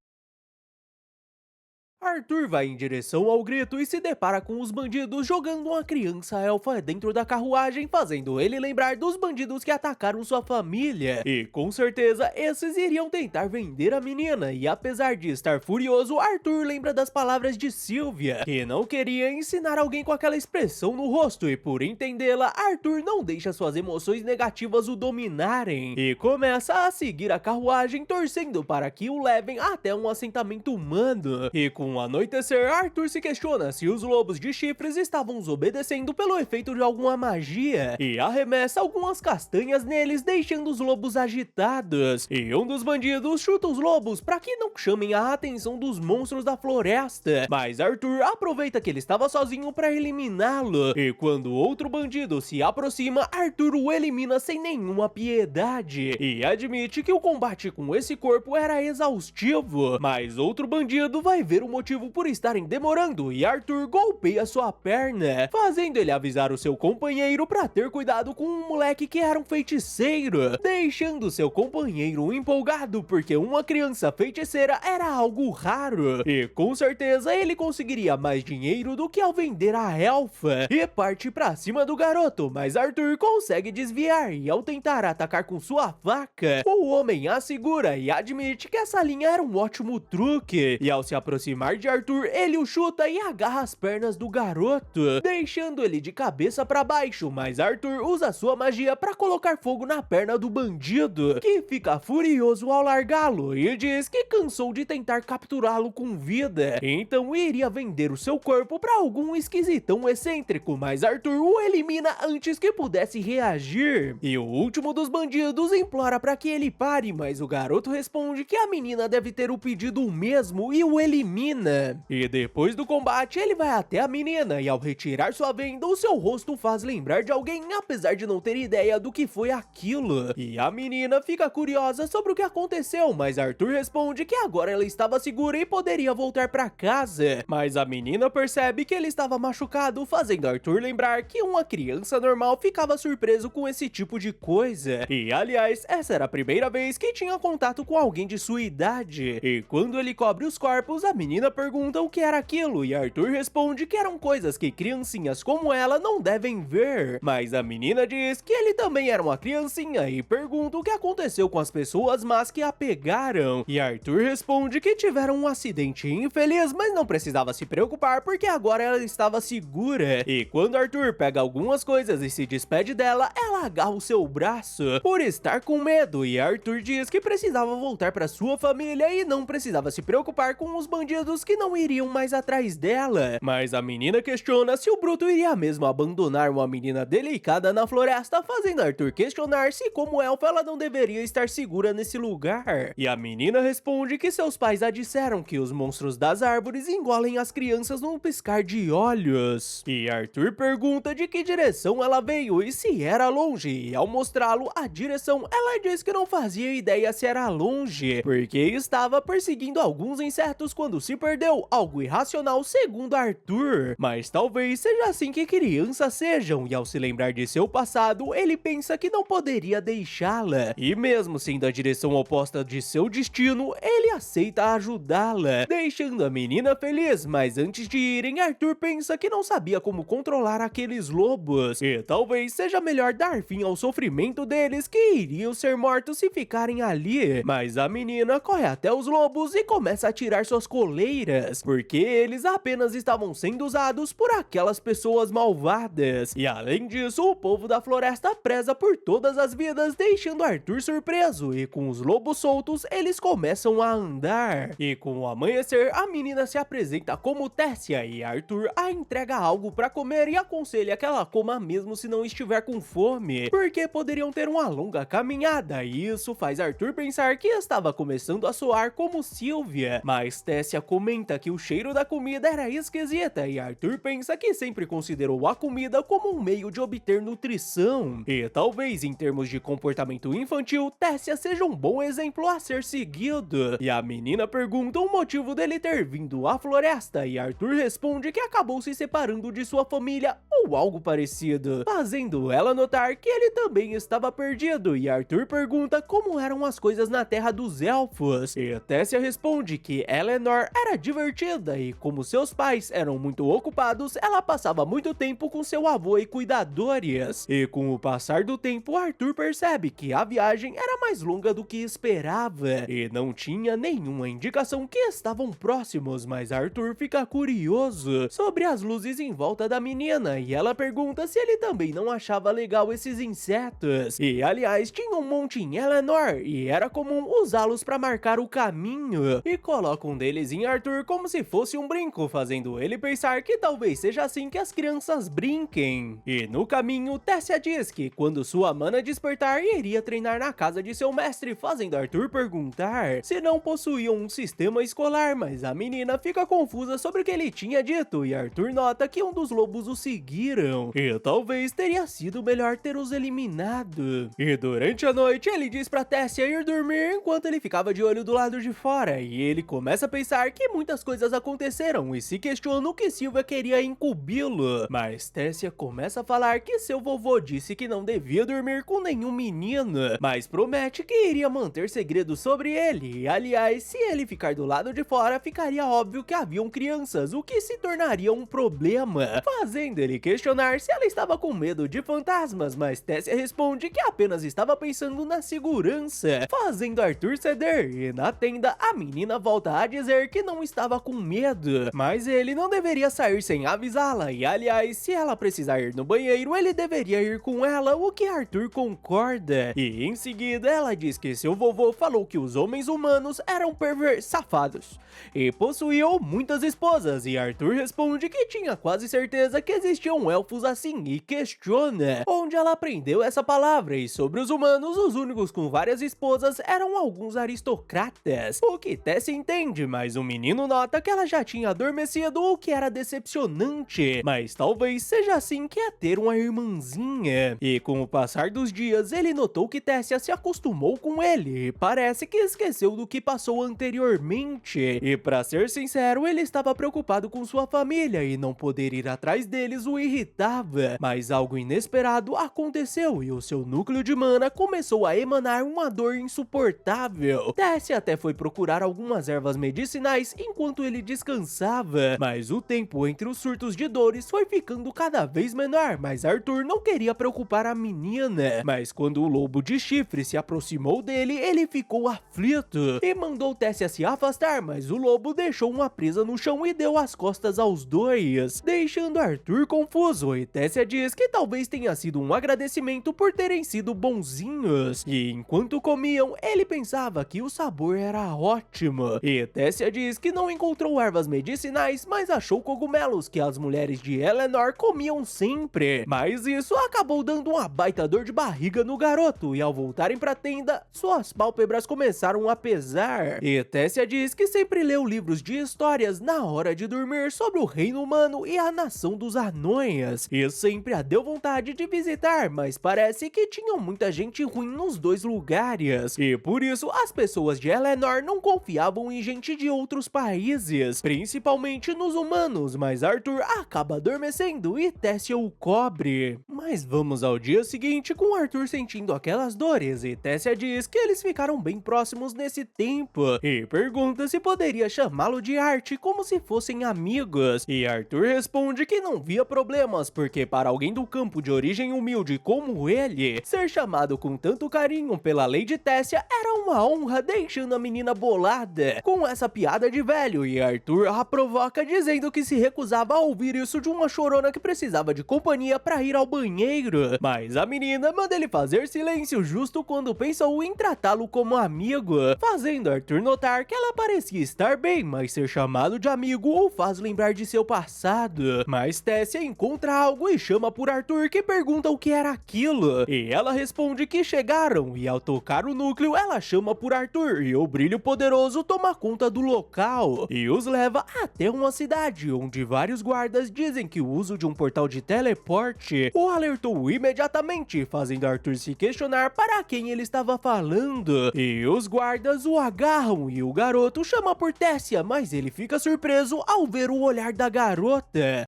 Arthur vai em direção ao grito e se depara com os bandidos jogando uma criança elfa dentro da carruagem, fazendo ele lembrar dos bandidos que atacaram sua família. E com certeza esses iriam tentar vender a menina, e apesar de estar furioso, Arthur lembra das palavras de Sylvia, que não queria ensinar alguém com aquela expressão no rosto, e por entendê-la, Arthur não deixa suas emoções negativas o dominarem, e começa a seguir a carruagem, torcendo para que o levem até um assentamento humano. E com o anoitecer, Arthur se questiona se os lobos de chifres estavam os obedecendo pelo efeito de alguma magia, e arremessa algumas castanhas neles, deixando os lobos agitados. E um dos bandidos chuta os lobos para que não chamem a atenção dos monstros da floresta, mas Arthur aproveita que ele estava sozinho para eliminá-lo, e quando outro bandido se aproxima, Arthur o elimina sem nenhuma piedade, e admite que o combate com esse corpo era exaustivo, mas outro bandido vai ver o motivo por estarem demorando e Arthur golpeia sua perna, fazendo ele avisar o seu companheiro pra ter cuidado com um moleque que era um feiticeiro, deixando seu companheiro empolgado porque uma criança feiticeira era algo raro e com certeza ele conseguiria mais dinheiro do que ao vender a elfa, e parte pra cima do garoto, mas Arthur consegue desviar e ao tentar atacar com sua faca, o homem a segura e admite que essa linha era um ótimo truque, e ao se aproximar de Arthur, ele o chuta e agarra as pernas do garoto, deixando ele de cabeça pra baixo, mas Arthur usa sua magia pra colocar fogo na perna do bandido, que fica furioso ao largá-lo e diz que cansou de tentar capturá-lo com vida, então iria vender o seu corpo pra algum esquisitão excêntrico, mas Arthur o elimina antes que pudesse reagir. E o último dos bandidos implora pra que ele pare, mas o garoto responde que a menina deve ter o pedido mesmo e o elimina. E depois do combate, ele vai até a menina e ao retirar sua venda, o seu rosto faz lembrar de alguém, apesar de não ter ideia do que foi aquilo. E a menina fica curiosa sobre o que aconteceu, mas Arthur responde que agora ela estava segura e poderia voltar pra casa. Mas a menina percebe que ele estava machucado, fazendo Arthur lembrar que uma criança normal ficava surpreso com esse tipo de coisa. E aliás, essa era a primeira vez que tinha contato com alguém de sua idade. E quando ele cobre os corpos, a menina pergunta o que era aquilo e Arthur responde que eram coisas que criancinhas como ela não devem ver. Mas a menina diz que ele também era uma criancinha e pergunta o que aconteceu com as pessoas más que a pegaram. E Arthur responde que tiveram um acidente infeliz, mas não precisava se preocupar porque agora ela estava segura. E quando Arthur pega algumas coisas e se despede dela, ela agarra o seu braço por estar com medo e Arthur diz que precisava voltar para sua família e não precisava se preocupar com os bandidos que não iriam mais atrás dela. Mas a menina questiona se o bruto iria mesmo abandonar uma menina delicada na floresta, fazendo Arthur questionar se como elfa ela não deveria estar segura nesse lugar. E a menina responde que seus pais a disseram que os monstros das árvores engolem as crianças num piscar de olhos. E Arthur pergunta de que direção ela veio e se era longe, e ao mostrá-lo a direção, ela diz que não fazia ideia se era longe, porque estava perseguindo alguns insetos quando se perdeu, algo irracional segundo Arthur. Mas talvez seja assim que crianças sejam, e ao se lembrar de seu passado, ele pensa que não poderia deixá-la. E mesmo sendo a direção oposta de seu destino, ele aceita ajudá-la, deixando a menina feliz, mas antes de irem, Arthur pensa que não sabia como controlar aqueles lobos, e talvez seja melhor dar fim ao sofrimento deles, que iriam ser mortos se ficarem ali. Mas a menina corre até os lobos e começa a tirar suas coleiras, porque eles apenas estavam sendo usados por aquelas pessoas malvadas. E além disso, o povo da floresta preza por todas as vidas, deixando Arthur surpreso, e com os lobos soltos, eles começam a andar. E com o amanhecer, a menina se apresenta como Tessia e Arthur a entrega algo pra comer e aconselha que ela coma mesmo se não estiver com fome, porque poderiam ter uma longa caminhada, e isso faz Arthur pensar que estava começando a soar como Sylvia. Mas Tessia comenta que o cheiro da comida era esquisita e Arthur pensa que sempre considerou a comida como um meio de obter nutrição. E talvez em termos de comportamento infantil, Tessia seja um bom exemplo a ser seguido. E a menina pergunta o motivo dele ter vindo à floresta e Arthur responde que acabou se separando de sua família ou algo parecido, fazendo ela notar que ele também estava perdido, e Arthur pergunta como eram as coisas na terra dos elfos. E Tessia responde que Eleanor era divertida e como seus pais eram muito ocupados, ela passava muito tempo com seu avô e cuidadores. E com o passar do tempo, Arthur percebe que a viagem era mais longa do que esperava e não tinha nenhuma indicação que estavam próximos, mas Arthur fica curioso sobre as luzes em volta da menina e ela pergunta se ele também não achava legal esses insetos. E aliás, tinha um monte em Eleanor e era comum usá-los para marcar o caminho, e coloca um deles em Arthur como se fosse um brinco, fazendo ele pensar que talvez seja assim que as crianças brinquem. E no caminho, Tessia diz que quando sua mana despertar, iria treinar na casa de seu mestre, fazendo Arthur perguntar se não possuíam um sistema escolar, mas a menina fica confusa sobre o que ele tinha dito e Arthur nota que um dos lobos o seguia. conseguiram, e talvez teria sido melhor ter os eliminado. E durante a noite ele diz pra Tessia ir dormir enquanto ele ficava de olho do lado de fora, e ele começa a pensar que muitas coisas aconteceram e se questiona o que Sylvia queria incumbi-lo. Mas Tessia começa a falar que seu vovô disse que não devia dormir com nenhum menino, mas promete que iria manter segredo sobre ele. E, aliás, se ele ficar do lado de fora, ficaria óbvio que haviam crianças, o que se tornaria um problema, fazendo ele questionar se ela estava com medo de fantasmas, mas Tessia responde que apenas estava pensando na segurança, fazendo Arthur ceder. E na tenda, a menina volta a dizer que não estava com medo, mas ele não deveria sair sem avisá-la, e aliás, se ela precisar ir no banheiro, ele deveria ir com ela, o que Arthur concorda. E em seguida, ela diz que seu vovô falou que os homens humanos eram safados e possuíam muitas esposas, e Arthur responde que tinha quase certeza que existiam elfos assim e questiona onde ela aprendeu essa palavra, e sobre os humanos, os únicos com várias esposas eram alguns aristocratas, o que Tessia entende, mas o menino nota que ela já tinha adormecido, o que era decepcionante, mas talvez seja assim que é ter uma irmãzinha. E com o passar dos dias, ele notou que Tessia se acostumou com ele e parece que esqueceu do que passou anteriormente, e pra ser sincero, ele estava preocupado com sua família e não poder ir atrás deles o irritava, mas algo inesperado aconteceu e o seu núcleo de mana começou a emanar uma dor insuportável. Tessia até foi procurar algumas ervas medicinais enquanto ele descansava, mas o tempo entre os surtos de dores foi ficando cada vez menor, mas Arthur não queria preocupar a menina, mas quando o lobo de chifre se aproximou dele, ele ficou aflito e mandou Tessia se afastar, mas o lobo deixou uma presa no chão e deu as costas aos dois, deixando Arthur confuso, e Tessia diz que talvez tenha sido um agradecimento por terem sido bonzinhos, e enquanto comiam, ele pensava que o sabor era ótimo, e Tessia diz que não encontrou ervas medicinais, mas achou cogumelos que as mulheres de Eleanor comiam sempre, mas isso acabou dando uma baita dor de barriga no garoto, e ao voltarem pra tenda, suas pálpebras começaram a pesar, e Tessia diz que sempre leu livros de histórias na hora de dormir sobre o reino humano e a nação dos anões, e sempre a deu vontade de visitar, mas parece que tinham muita gente ruim nos dois lugares, e por isso as pessoas de Eleanor não confiavam em gente de outros países, principalmente nos humanos, mas Arthur acaba adormecendo e Tessia o cobre. Mas vamos ao dia seguinte com Arthur sentindo aquelas dores, e Tessia diz que eles ficaram bem próximos nesse tempo, e pergunta se poderia chamá-lo de Art como se fossem amigos, e Arthur responde que não via problemas, porque para alguém do campo de origem humilde como ele, ser chamado com tanto carinho pela Lady Tessia era uma honra, deixando a menina bolada com essa piada de velho, e Arthur a provoca dizendo que se recusava a ouvir isso de uma chorona que precisava de companhia para ir ao banheiro, mas a menina manda ele fazer silêncio justo quando pensou em tratá-lo como amigo, fazendo Arthur notar que ela parecia estar bem, mas ser chamado de amigo o faz lembrar de seu passado. Mas Tessia encontra algo e chama por Arthur, que pergunta o que era aquilo, e ela responde que chegaram, e ao tocar o núcleo ela chama por Arthur, e o brilho poderoso toma conta do local e os leva até uma cidade, onde vários guardas dizem que o uso de um portal de teleporte o alertou imediatamente, fazendo Arthur se questionar para quem ele estava falando, e os guardas o agarram e o garoto chama por Tessia, mas ele fica surpreso ao ver o olhar da garota.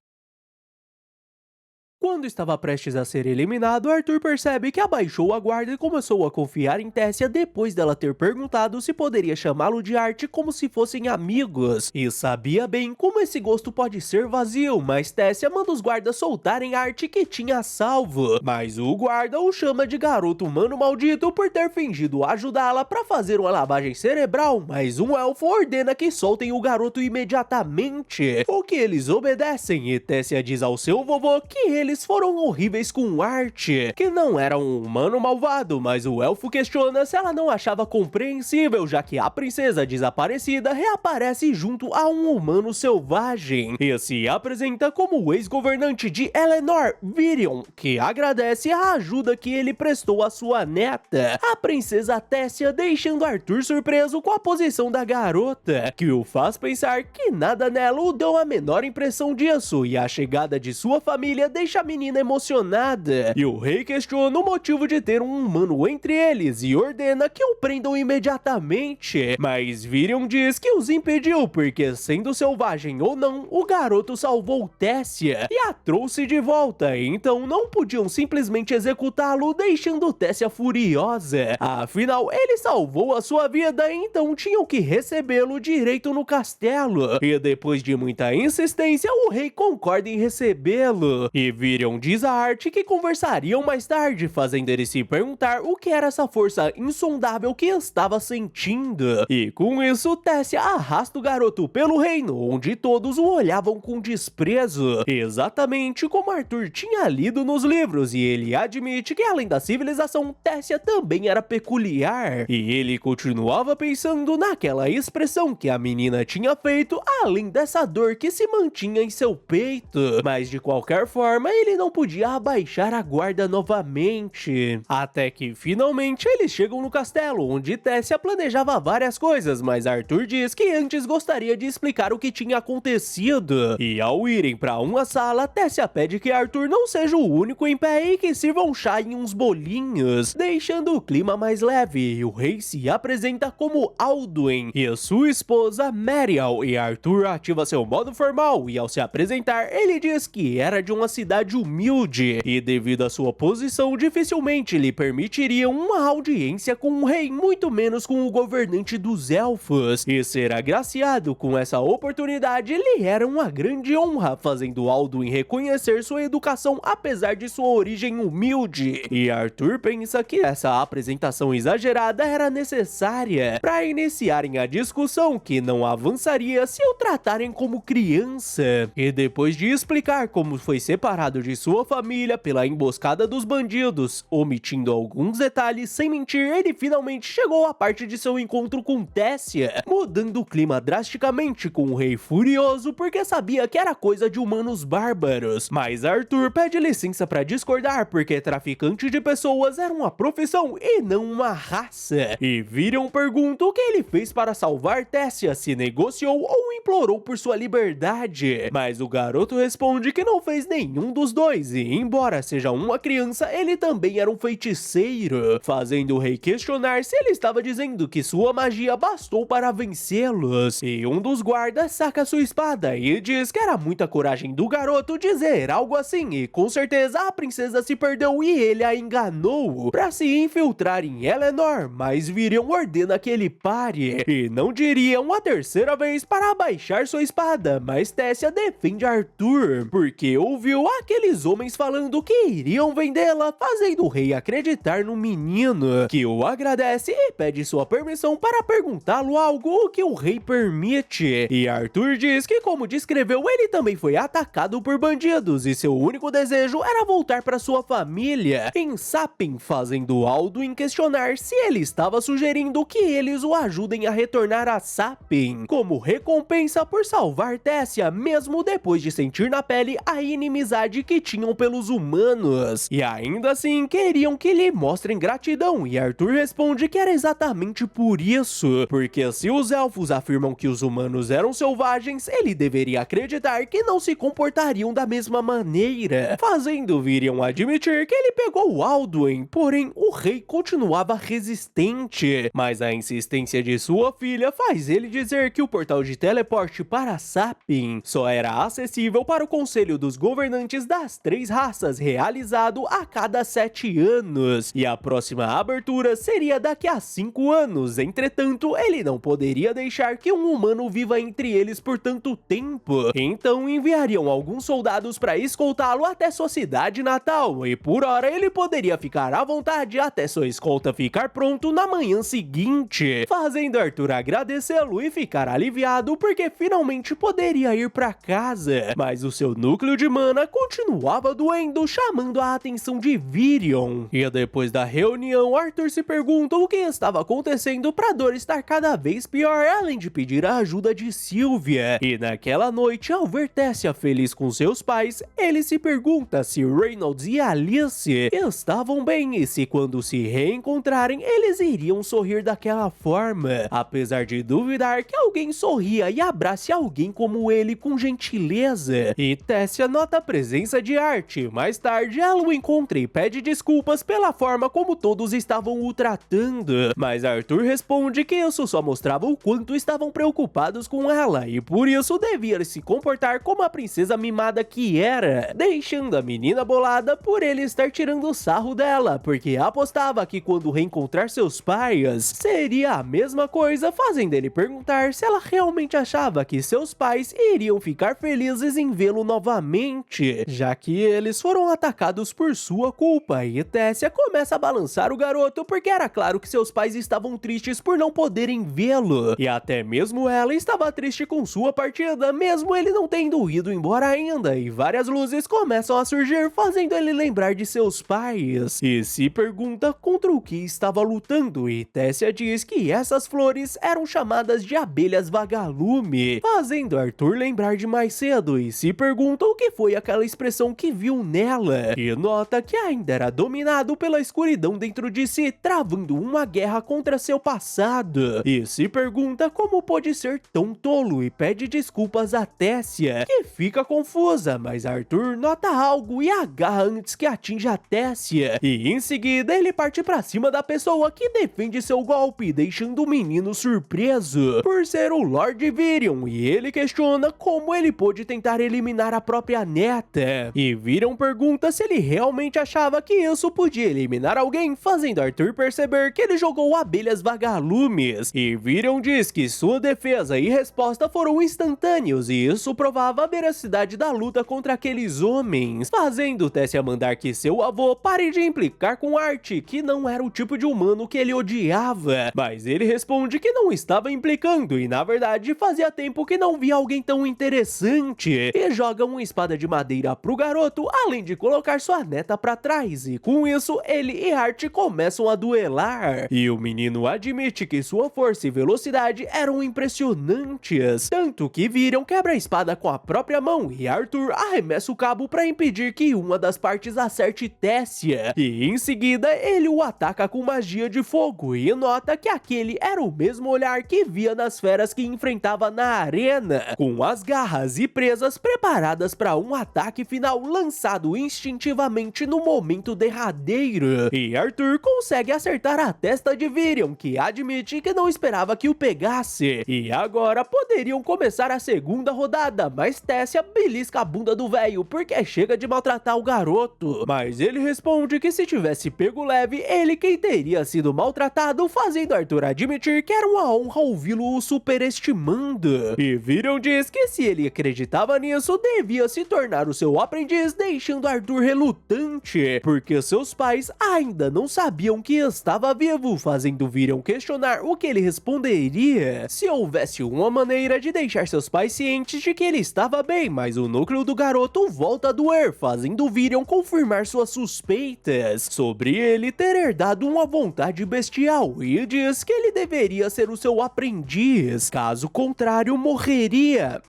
Quando estava prestes a ser eliminado, Arthur percebe que abaixou a guarda e começou a confiar em Tessia depois dela ter perguntado se poderia chamá-lo de Art como se fossem amigos, e sabia bem como esse gosto pode ser vazio, mas Tessia manda os guardas soltarem Art, que tinha salvo, mas o guarda o chama de garoto humano maldito por ter fingido ajudá-la para fazer uma lavagem cerebral, mas um elfo ordena que soltem o garoto imediatamente, o que eles obedecem, e Tessia diz ao seu vovô que eles foram horríveis com Art, que não era um humano malvado, mas o elfo questiona se ela não achava compreensível, já que a princesa desaparecida reaparece junto a um humano selvagem, e se apresenta como o ex-governante de Eleanor, Virion, que agradece a ajuda que ele prestou à sua neta, a princesa Tessia, deixando Arthur surpreso com a posição da garota, que o faz pensar que nada nela o deu a menor impressão disso, e a chegada de sua família deixa a menina emocionada, e o rei questiona o motivo de ter um humano entre eles e ordena que o prendam imediatamente, mas Virion diz que os impediu porque, sendo selvagem ou não, o garoto salvou Tessia e a trouxe de volta, então não podiam simplesmente executá-lo, deixando Tessia furiosa. Afinal, ele salvou a sua vida, então tinham que recebê-lo direito no castelo. E depois de muita insistência, o rei concorda em recebê-lo. E Virion diz a Arte que conversariam mais tarde, fazendo ele se perguntar o que era essa força insondável que estava sentindo. E com isso, Tessia arrasta o garoto pelo reino, onde todos o olhavam com desprezo, exatamente como Arthur tinha lido nos livros, e ele admite que além da civilização, Tessia também era peculiar. E ele continuava pensando naquela expressão que a menina tinha feito, além dessa dor que se mantinha em seu peito. Mas de qualquer forma, ele não podia abaixar a guarda novamente. Até que finalmente eles chegam no castelo, onde Tessia planejava várias coisas, mas Arthur diz que antes gostaria de explicar o que tinha acontecido. E ao irem para uma sala, Tessia pede que Arthur não seja o único em pé e que sirva um chá e uns bolinhos, deixando o clima mais leve. E o rei se apresenta como Alduin e sua esposa Merial, e Arthur ativa seu modo formal, e ao se apresentar, ele diz que era de uma cidade humilde, e devido à sua posição, dificilmente lhe permitiriam uma audiência com o rei, muito menos com o governante dos elfos, e ser agraciado com essa oportunidade lhe era uma grande honra, fazendo Alduin reconhecer sua educação apesar de sua origem humilde. E Arthur pensa que essa apresentação exagerada era necessária para iniciarem a discussão, que não avançaria se o tratarem como criança. E depois de explicar como foi separado de sua família pela emboscada dos bandidos, omitindo alguns detalhes sem mentir, ele finalmente chegou à parte de seu encontro com Tessia, mudando o clima drasticamente, com o rei furioso porque sabia que era coisa de humanos bárbaros. Mas Arthur pede licença para discordar, porque traficante de pessoas era uma profissão e não uma raça. E Virion pergunta o que ele fez para salvar Tessia, se negociou ou implorou por sua liberdade. Mas o garoto responde que não fez nenhum dos dois, e embora seja uma criança, ele também era um feiticeiro, fazendo o rei questionar se ele estava dizendo que sua magia bastou para vencê-los. E um dos guardas saca sua espada e diz que era muita coragem do garoto dizer algo assim, e com certeza a princesa se perdeu e ele a enganou para se infiltrar em Eleanor, mas Virion ordena que ele pare, e não diria uma terceira vez para abaixar sua espada, mas Tessia defende Arthur, porque ouviu aqueles homens falando que iriam vendê-la, fazendo o rei acreditar no menino, que o agradece e pede sua permissão para perguntá-lo algo, o que o rei permite. E Arthur diz que, como descreveu, ele também foi atacado por bandidos e seu único desejo era voltar para sua família em Sapin, fazendo Alduin questionar se ele estava sugerindo que eles o ajudem a retornar a Sapin, como recompensa por salvar Tessia, mesmo depois de sentir na pele a inimizade que tinham pelos humanos. E ainda assim, queriam que lhe mostrem gratidão, e Arthur responde que era exatamente por isso, porque se os elfos afirmam que os humanos eram selvagens, ele deveria acreditar que não se comportariam da mesma maneira, fazendo Virion admitir que ele pegou Alduin, porém o rei continuava resistente, mas a insistência de sua filha faz ele dizer que o portal de teleporte para Sapin só era acessível para o conselho dos governantes das 3 raças, realizado a cada 7 anos, e a próxima abertura seria daqui a 5 anos. Entretanto, ele não poderia deixar que um humano viva entre eles por tanto tempo, então enviariam alguns soldados para escoltá-lo até sua cidade natal, e por hora ele poderia ficar à vontade até sua escolta ficar pronto na manhã seguinte, fazendo Arthur agradecê-lo e ficar aliviado porque finalmente poderia ir para casa. Mas o seu núcleo de mana continuava doendo, chamando a atenção de Virion. E depois da reunião, Arthur se pergunta o que estava acontecendo para a dor estar cada vez pior, além de pedir a ajuda de Sylvia. E naquela noite, ao ver Tessia feliz com seus pais, ele se pergunta se Reynolds e Alice estavam bem e se quando se reencontrarem eles iriam sorrir daquela forma, apesar de duvidar que alguém sorria e abrace alguém como ele com gentileza. E Tessia nota a presença professoriça de arte. Mais tarde, ela o encontra e pede desculpas pela forma como todos estavam o tratando. Mas Arthur responde que isso só mostrava o quanto estavam preocupados com ela e por isso devia se comportar como a princesa mimada que era, deixando a menina bolada por ele estar tirando sarro dela, porque apostava que quando reencontrar seus pais seria a mesma coisa, fazendo ele perguntar se ela realmente achava que seus pais iriam ficar felizes em vê-lo novamente, já que eles foram atacados por sua culpa. E Tessia começa a balançar o garoto porque era claro que seus pais estavam tristes por não poderem vê-lo, e até mesmo ela estava triste com sua partida, mesmo ele não tendo ido embora ainda, e várias luzes começam a surgir, fazendo ele lembrar de seus pais, e se pergunta contra o que estava lutando, e Tessia diz que essas flores eram chamadas de abelhas vagalume, fazendo Arthur lembrar de mais cedo, e se pergunta o que foi aquela expressão que viu nela, e nota que ainda era dominado pela escuridão dentro de si, travando uma guerra contra seu passado, e se pergunta como pôde ser tão tolo e pede desculpas a Tessia, que fica confusa, mas Arthur nota algo e agarra antes que atinja a Tessia, e em seguida ele parte pra cima da pessoa que defende seu golpe, deixando o menino surpreso por ser o Lord Virion, e ele questiona como ele pôde tentar eliminar a própria neta, e Virion pergunta se ele realmente achava que isso podia eliminar alguém, fazendo Arthur perceber que ele jogou abelhas vagalumes, e Virion diz que sua defesa e resposta foram instantâneos, e isso provava a veracidade da luta contra aqueles homens, fazendo Tessia mandar que seu avô pare de implicar com Art, que não era o tipo de humano que ele odiava, mas ele responde que não estava implicando e na verdade fazia tempo que não via alguém tão interessante, e joga uma espada de madeira pro garoto, além de colocar sua neta pra trás, e com isso ele e Art começam a duelar, e o menino admite que sua força e velocidade eram impressionantes, tanto que Virion quebra a espada com a própria mão e Arthur arremessa o cabo para impedir que uma das partes acerte Tessia, e em seguida ele o ataca com magia de fogo e nota que aquele era o mesmo olhar que via nas feras que enfrentava na arena, com as garras e presas preparadas para um ataque final lançado instintivamente no momento derradeiro, e Arthur consegue acertar a testa de Virion, que admite que não esperava que o pegasse, e agora poderiam começar a segunda rodada, mas Tessia belisca a bunda do velho porque chega de maltratar o garoto, mas ele responde que se tivesse pego leve, ele quem teria sido maltratado, fazendo Arthur admitir que era uma honra ouvi-lo o superestimando, e Virion diz que se ele acreditava nisso, devia se tornar o seu aprendiz, deixando Arthur relutante, porque seus pais ainda não sabiam que estava vivo, fazendo Virion questionar o que ele responderia se houvesse uma maneira de deixar seus pais cientes de que ele estava bem, mas o núcleo do garoto volta a doer, fazendo Virion confirmar suas suspeitas sobre ele ter herdado uma vontade bestial, e diz que ele deveria ser o seu aprendiz, caso contrário morreria.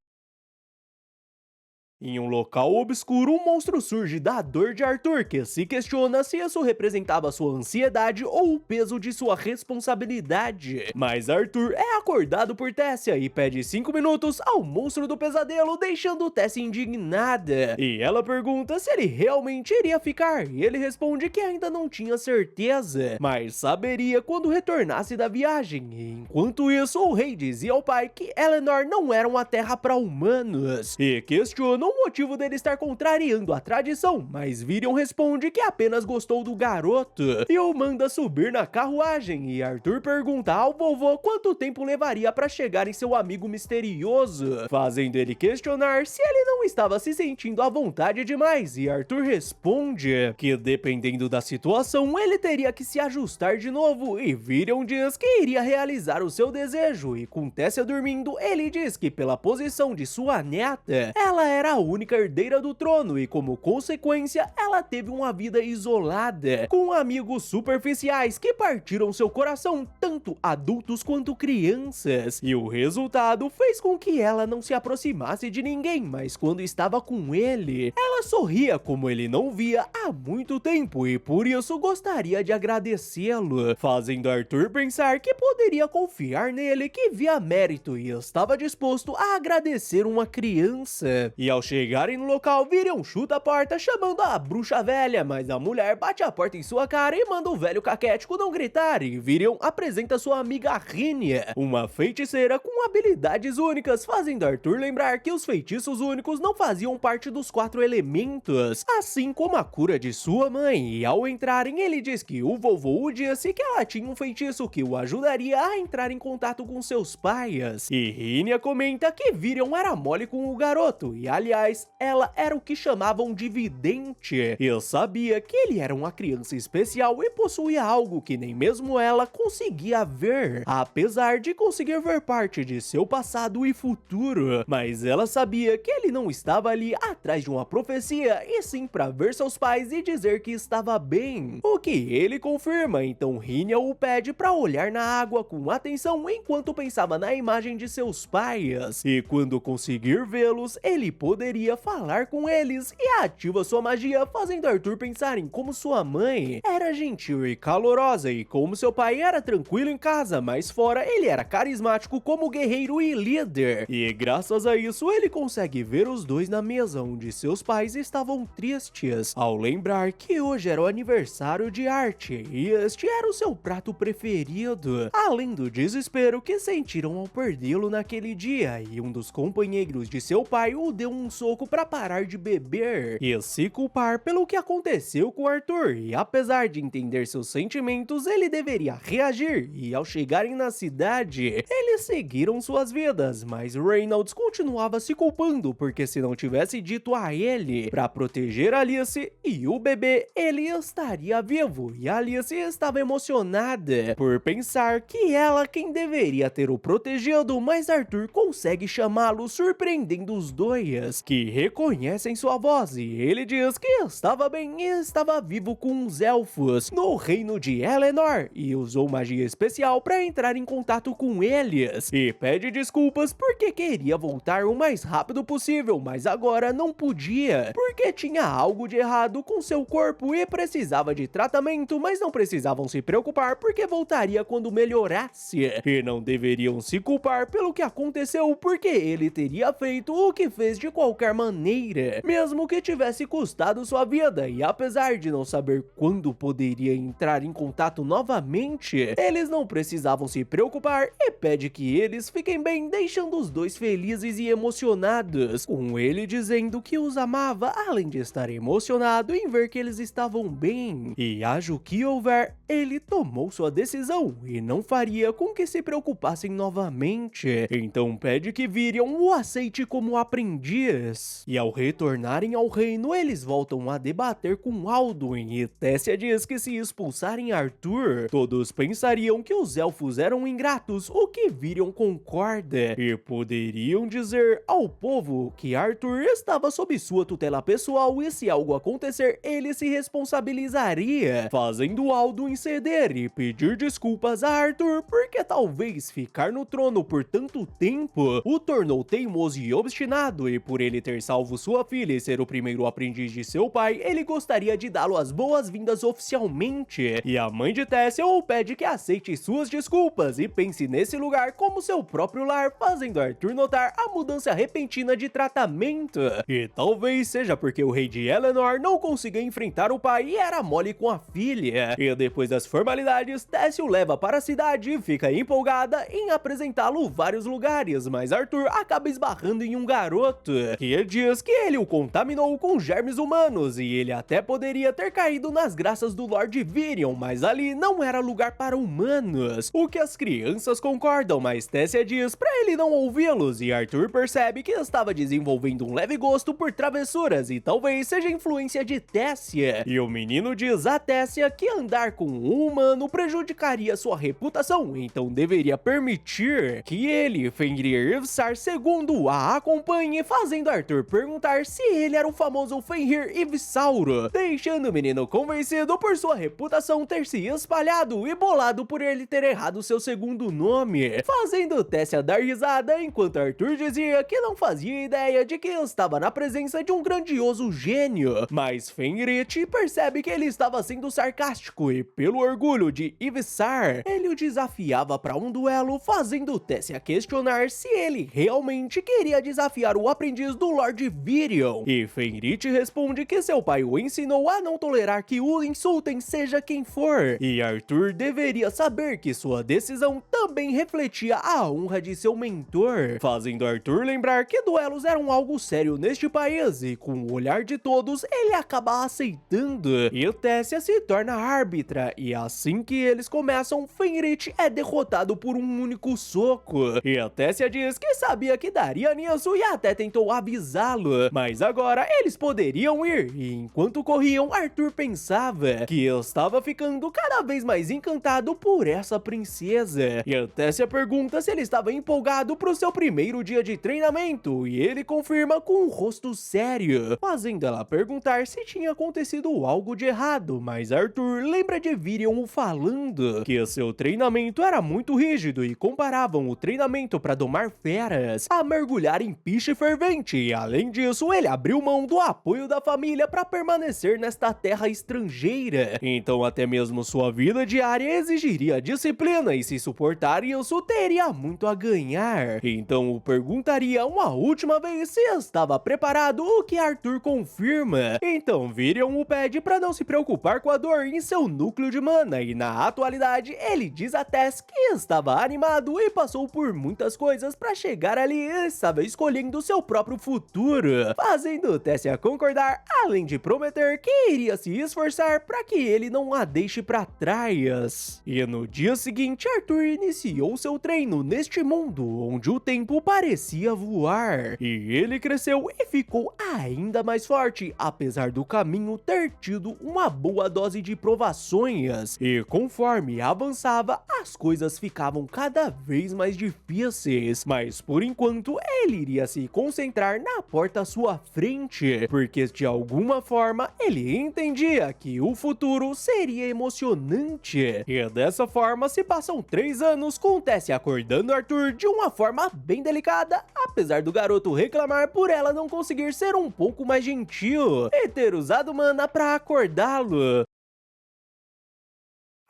Em um local obscuro, um monstro surge da dor de Arthur, que se questiona se isso representava sua ansiedade ou o peso de sua responsabilidade. Mas Arthur é acordado por Tessia e pede 5 minutos ao monstro do pesadelo, deixando Tessia indignada. E ela pergunta se ele realmente iria ficar, e ele responde que ainda não tinha certeza, mas saberia quando retornasse da viagem. E enquanto isso, o rei dizia ao pai que Eleanor não era uma terra para humanos, e questiona o motivo dele estar contrariando a tradição, mas Virion responde que apenas gostou do garoto e o manda subir na carruagem, e Arthur pergunta ao vovô quanto tempo levaria para chegar em seu amigo misterioso, fazendo ele questionar se ele não estava se sentindo à vontade demais, e Arthur responde que dependendo da situação ele teria que se ajustar de novo, e Virion diz que iria realizar o seu desejo, e com Tessia dormindo ele diz que pela posição de sua neta, ela era a única herdeira do trono e como consequência ela teve uma vida isolada, com amigos superficiais que partiram seu coração, tanto adultos quanto crianças, e o resultado fez com que ela não se aproximasse de ninguém, mas quando estava com ele, ela sorria como ele não via há muito tempo e por isso gostaria de agradecê-lo, fazendo Arthur pensar que poderia confiar nele, que via mérito e estava disposto a agradecer uma criança. E ao chegarem no local, Virion chuta a porta chamando a bruxa velha, mas a mulher bate a porta em sua cara e manda o velho caquético não gritar, e Virion apresenta sua amiga Rhynia, uma feiticeira com habilidades únicas, fazendo Arthur lembrar que os feitiços únicos não faziam parte dos 4 elementos, assim como a cura de sua mãe, e ao entrarem ele diz que o vovô disse que ela tinha um feitiço que o ajudaria a entrar em contato com seus pais, e Rhynia comenta que Virion era mole com o garoto, e aliás, ela era o que chamavam de vidente. Eu sabia que ele era uma criança especial e possuía algo que nem mesmo ela conseguia ver, apesar de conseguir ver parte de seu passado e futuro, mas ela sabia que ele não estava ali atrás de uma profecia, e sim para ver seus pais e dizer que estava bem, o que ele confirma. Então Rhynia o pede para olhar na água com atenção enquanto pensava na imagem de seus pais, e quando conseguir vê-los, ele poderia falar com eles, e ativa sua magia, fazendo Arthur pensar em como sua mãe era gentil e calorosa, e como seu pai era tranquilo em casa, mas fora ele era carismático como guerreiro e líder, e graças a isso ele consegue ver os dois na mesa onde seus pais estavam tristes, ao lembrar que hoje era o aniversário de Art, e este era o seu prato preferido, além do desespero que sentiram ao perdê-lo naquele dia, e um dos companheiros de seu pai o deu um soco para parar de beber e se culpar pelo que aconteceu com Arthur, e apesar de entender seus sentimentos, ele deveria reagir, e ao chegarem na cidade, eles seguiram suas vidas, mas Reynolds continuava se culpando, porque se não tivesse dito a ele para proteger Alice e o bebê, ele estaria vivo, e Alice estava emocionada por pensar que ela quem deveria ter o protegido, mas Arthur consegue chamá-lo, surpreendendo os dois, que reconhecem sua voz, e ele diz que estava bem e estava vivo com os elfos no reino de Eleanor, e usou magia especial para entrar em contato com eles, e pede desculpas porque queria voltar o mais rápido possível, mas agora não podia, porque tinha algo de errado com seu corpo e precisava de tratamento, mas não precisavam se preocupar porque voltaria quando melhorasse, e não deveriam se culpar pelo que aconteceu, porque ele teria feito o que fez de qualquer maneira, mesmo que tivesse custado sua vida, e apesar de não saber quando poderia entrar em contato novamente, eles não precisavam se preocupar, e pede que eles fiquem bem, deixando os dois felizes e emocionados, com ele dizendo que os amava, além de estar emocionado em ver que eles estavam bem, e haja o que houver, ele tomou sua decisão, e não faria com que se preocupassem novamente, então pede que Virion o aceite como aprendiz, e ao retornarem ao reino, eles voltam a debater com Alduin, e Tessia diz que se expulsarem Arthur, todos pensariam que os elfos eram ingratos, o que Virion concorda, e poderiam dizer ao povo que Arthur estava sob sua tutela pessoal, e se algo acontecer, ele se responsabilizaria, fazendo Alduin ceder e pedir desculpas a Arthur, porque talvez ficar no trono por tanto tempo o tornou teimoso e obstinado, e por ele ter salvo sua filha e ser o primeiro aprendiz de seu pai, ele gostaria de dá-lo as boas-vindas oficialmente, e a mãe de Tessia o pede que aceite suas desculpas e pense nesse lugar como seu próprio lar, fazendo Arthur notar a mudança repentina de tratamento, e talvez seja porque o rei de Eleanor não conseguia enfrentar o pai e era mole com a filha, e depois das formalidades, Tessia o leva para a cidade e fica empolgada em apresentá-lo vários lugares, mas Arthur acaba esbarrando em um garoto, que diz que ele o contaminou com germes humanos, e ele até poderia ter caído nas graças do Lord Virion, mas ali não era lugar para humanos, o que as crianças concordam, mas Tessia diz pra ele não ouvi-los, e Arthur percebe que estava desenvolvendo um leve gosto por travessuras, e talvez seja influência de Tessia, e o menino diz a Tessia que andar com um humano prejudicaria sua reputação, então deveria permitir que ele, Fenrir Ivsar II, a acompanhe, fazendo Arthur perguntar se ele era o famoso Fenrir Ivsauro, deixando o menino convencido por sua reputação ter se espalhado e bolado por ele ter errado seu segundo nome, fazendo Tessia dar risada, enquanto Arthur dizia que não fazia ideia de que estava na presença de um grandioso gênio, mas Fenrir percebe que ele estava sendo sarcástico, e pelo orgulho de Ivsar, ele o desafiava para um duelo, fazendo Tessia questionar se ele realmente queria desafiar o aprendiz fortes do Lord Virion. E Fenrit responde que seu pai o ensinou a não tolerar que o insultem seja quem for. E Arthur deveria saber que sua decisão também refletia a honra de seu mentor, fazendo Arthur lembrar que duelos eram algo sério neste país, e com o olhar de todos, ele acaba aceitando. E Tessia se torna árbitra, e assim que eles começam, Fenrit é derrotado por um único soco. E a Tessia diz que sabia que daria nisso e até tentou avisá-lo, mas agora eles poderiam ir. E enquanto corriam, Arthur pensava que estava ficando cada vez mais encantado por essa princesa. E a Tessia pergunta se ele estava empolgado pro seu primeiro dia de treinamento, e ele confirma com um rosto sério, fazendo ela perguntar se tinha acontecido algo de errado, mas Arthur lembra de Virion falando que seu treinamento era muito rígido e comparavam o treinamento para domar feras a mergulhar em piche fervente, e além disso ele abriu mão do apoio da família para permanecer nesta terra estrangeira, então até mesmo sua vida diária exigiria disciplina, e se suportar isso teria muito a ganhar. Então o perguntaria uma última vez se estava preparado, o que Arthur confirma. Então Virion o pede para não se preocupar com a dor em seu núcleo de mana, e na atualidade ele diz a Tess que estava animado e passou por muitas coisas para chegar ali e estava escolhendo seu próprio futuro, fazendo Tessia concordar, além de prometer que iria se esforçar para que ele não a deixe para trás. E no dia seguinte, Arthur iniciou seu treino neste mundo onde o tempo parecia voar, e ele cresceu e ficou ainda mais forte, apesar do caminho ter tido uma boa dose de provações, e conforme avançava, as coisas ficavam cada vez mais difíceis, mas por enquanto ele iria se concentrar na porta à sua frente, porque de alguma forma ele entendia que o futuro seria emocionante. E dessa forma se passam 3 anos com Tessia acordando Arthur de uma forma bem delicada, apesar do garoto reclamar por ela não conseguir ser um pouco mais gentil e ter usado mana pra acordá-lo.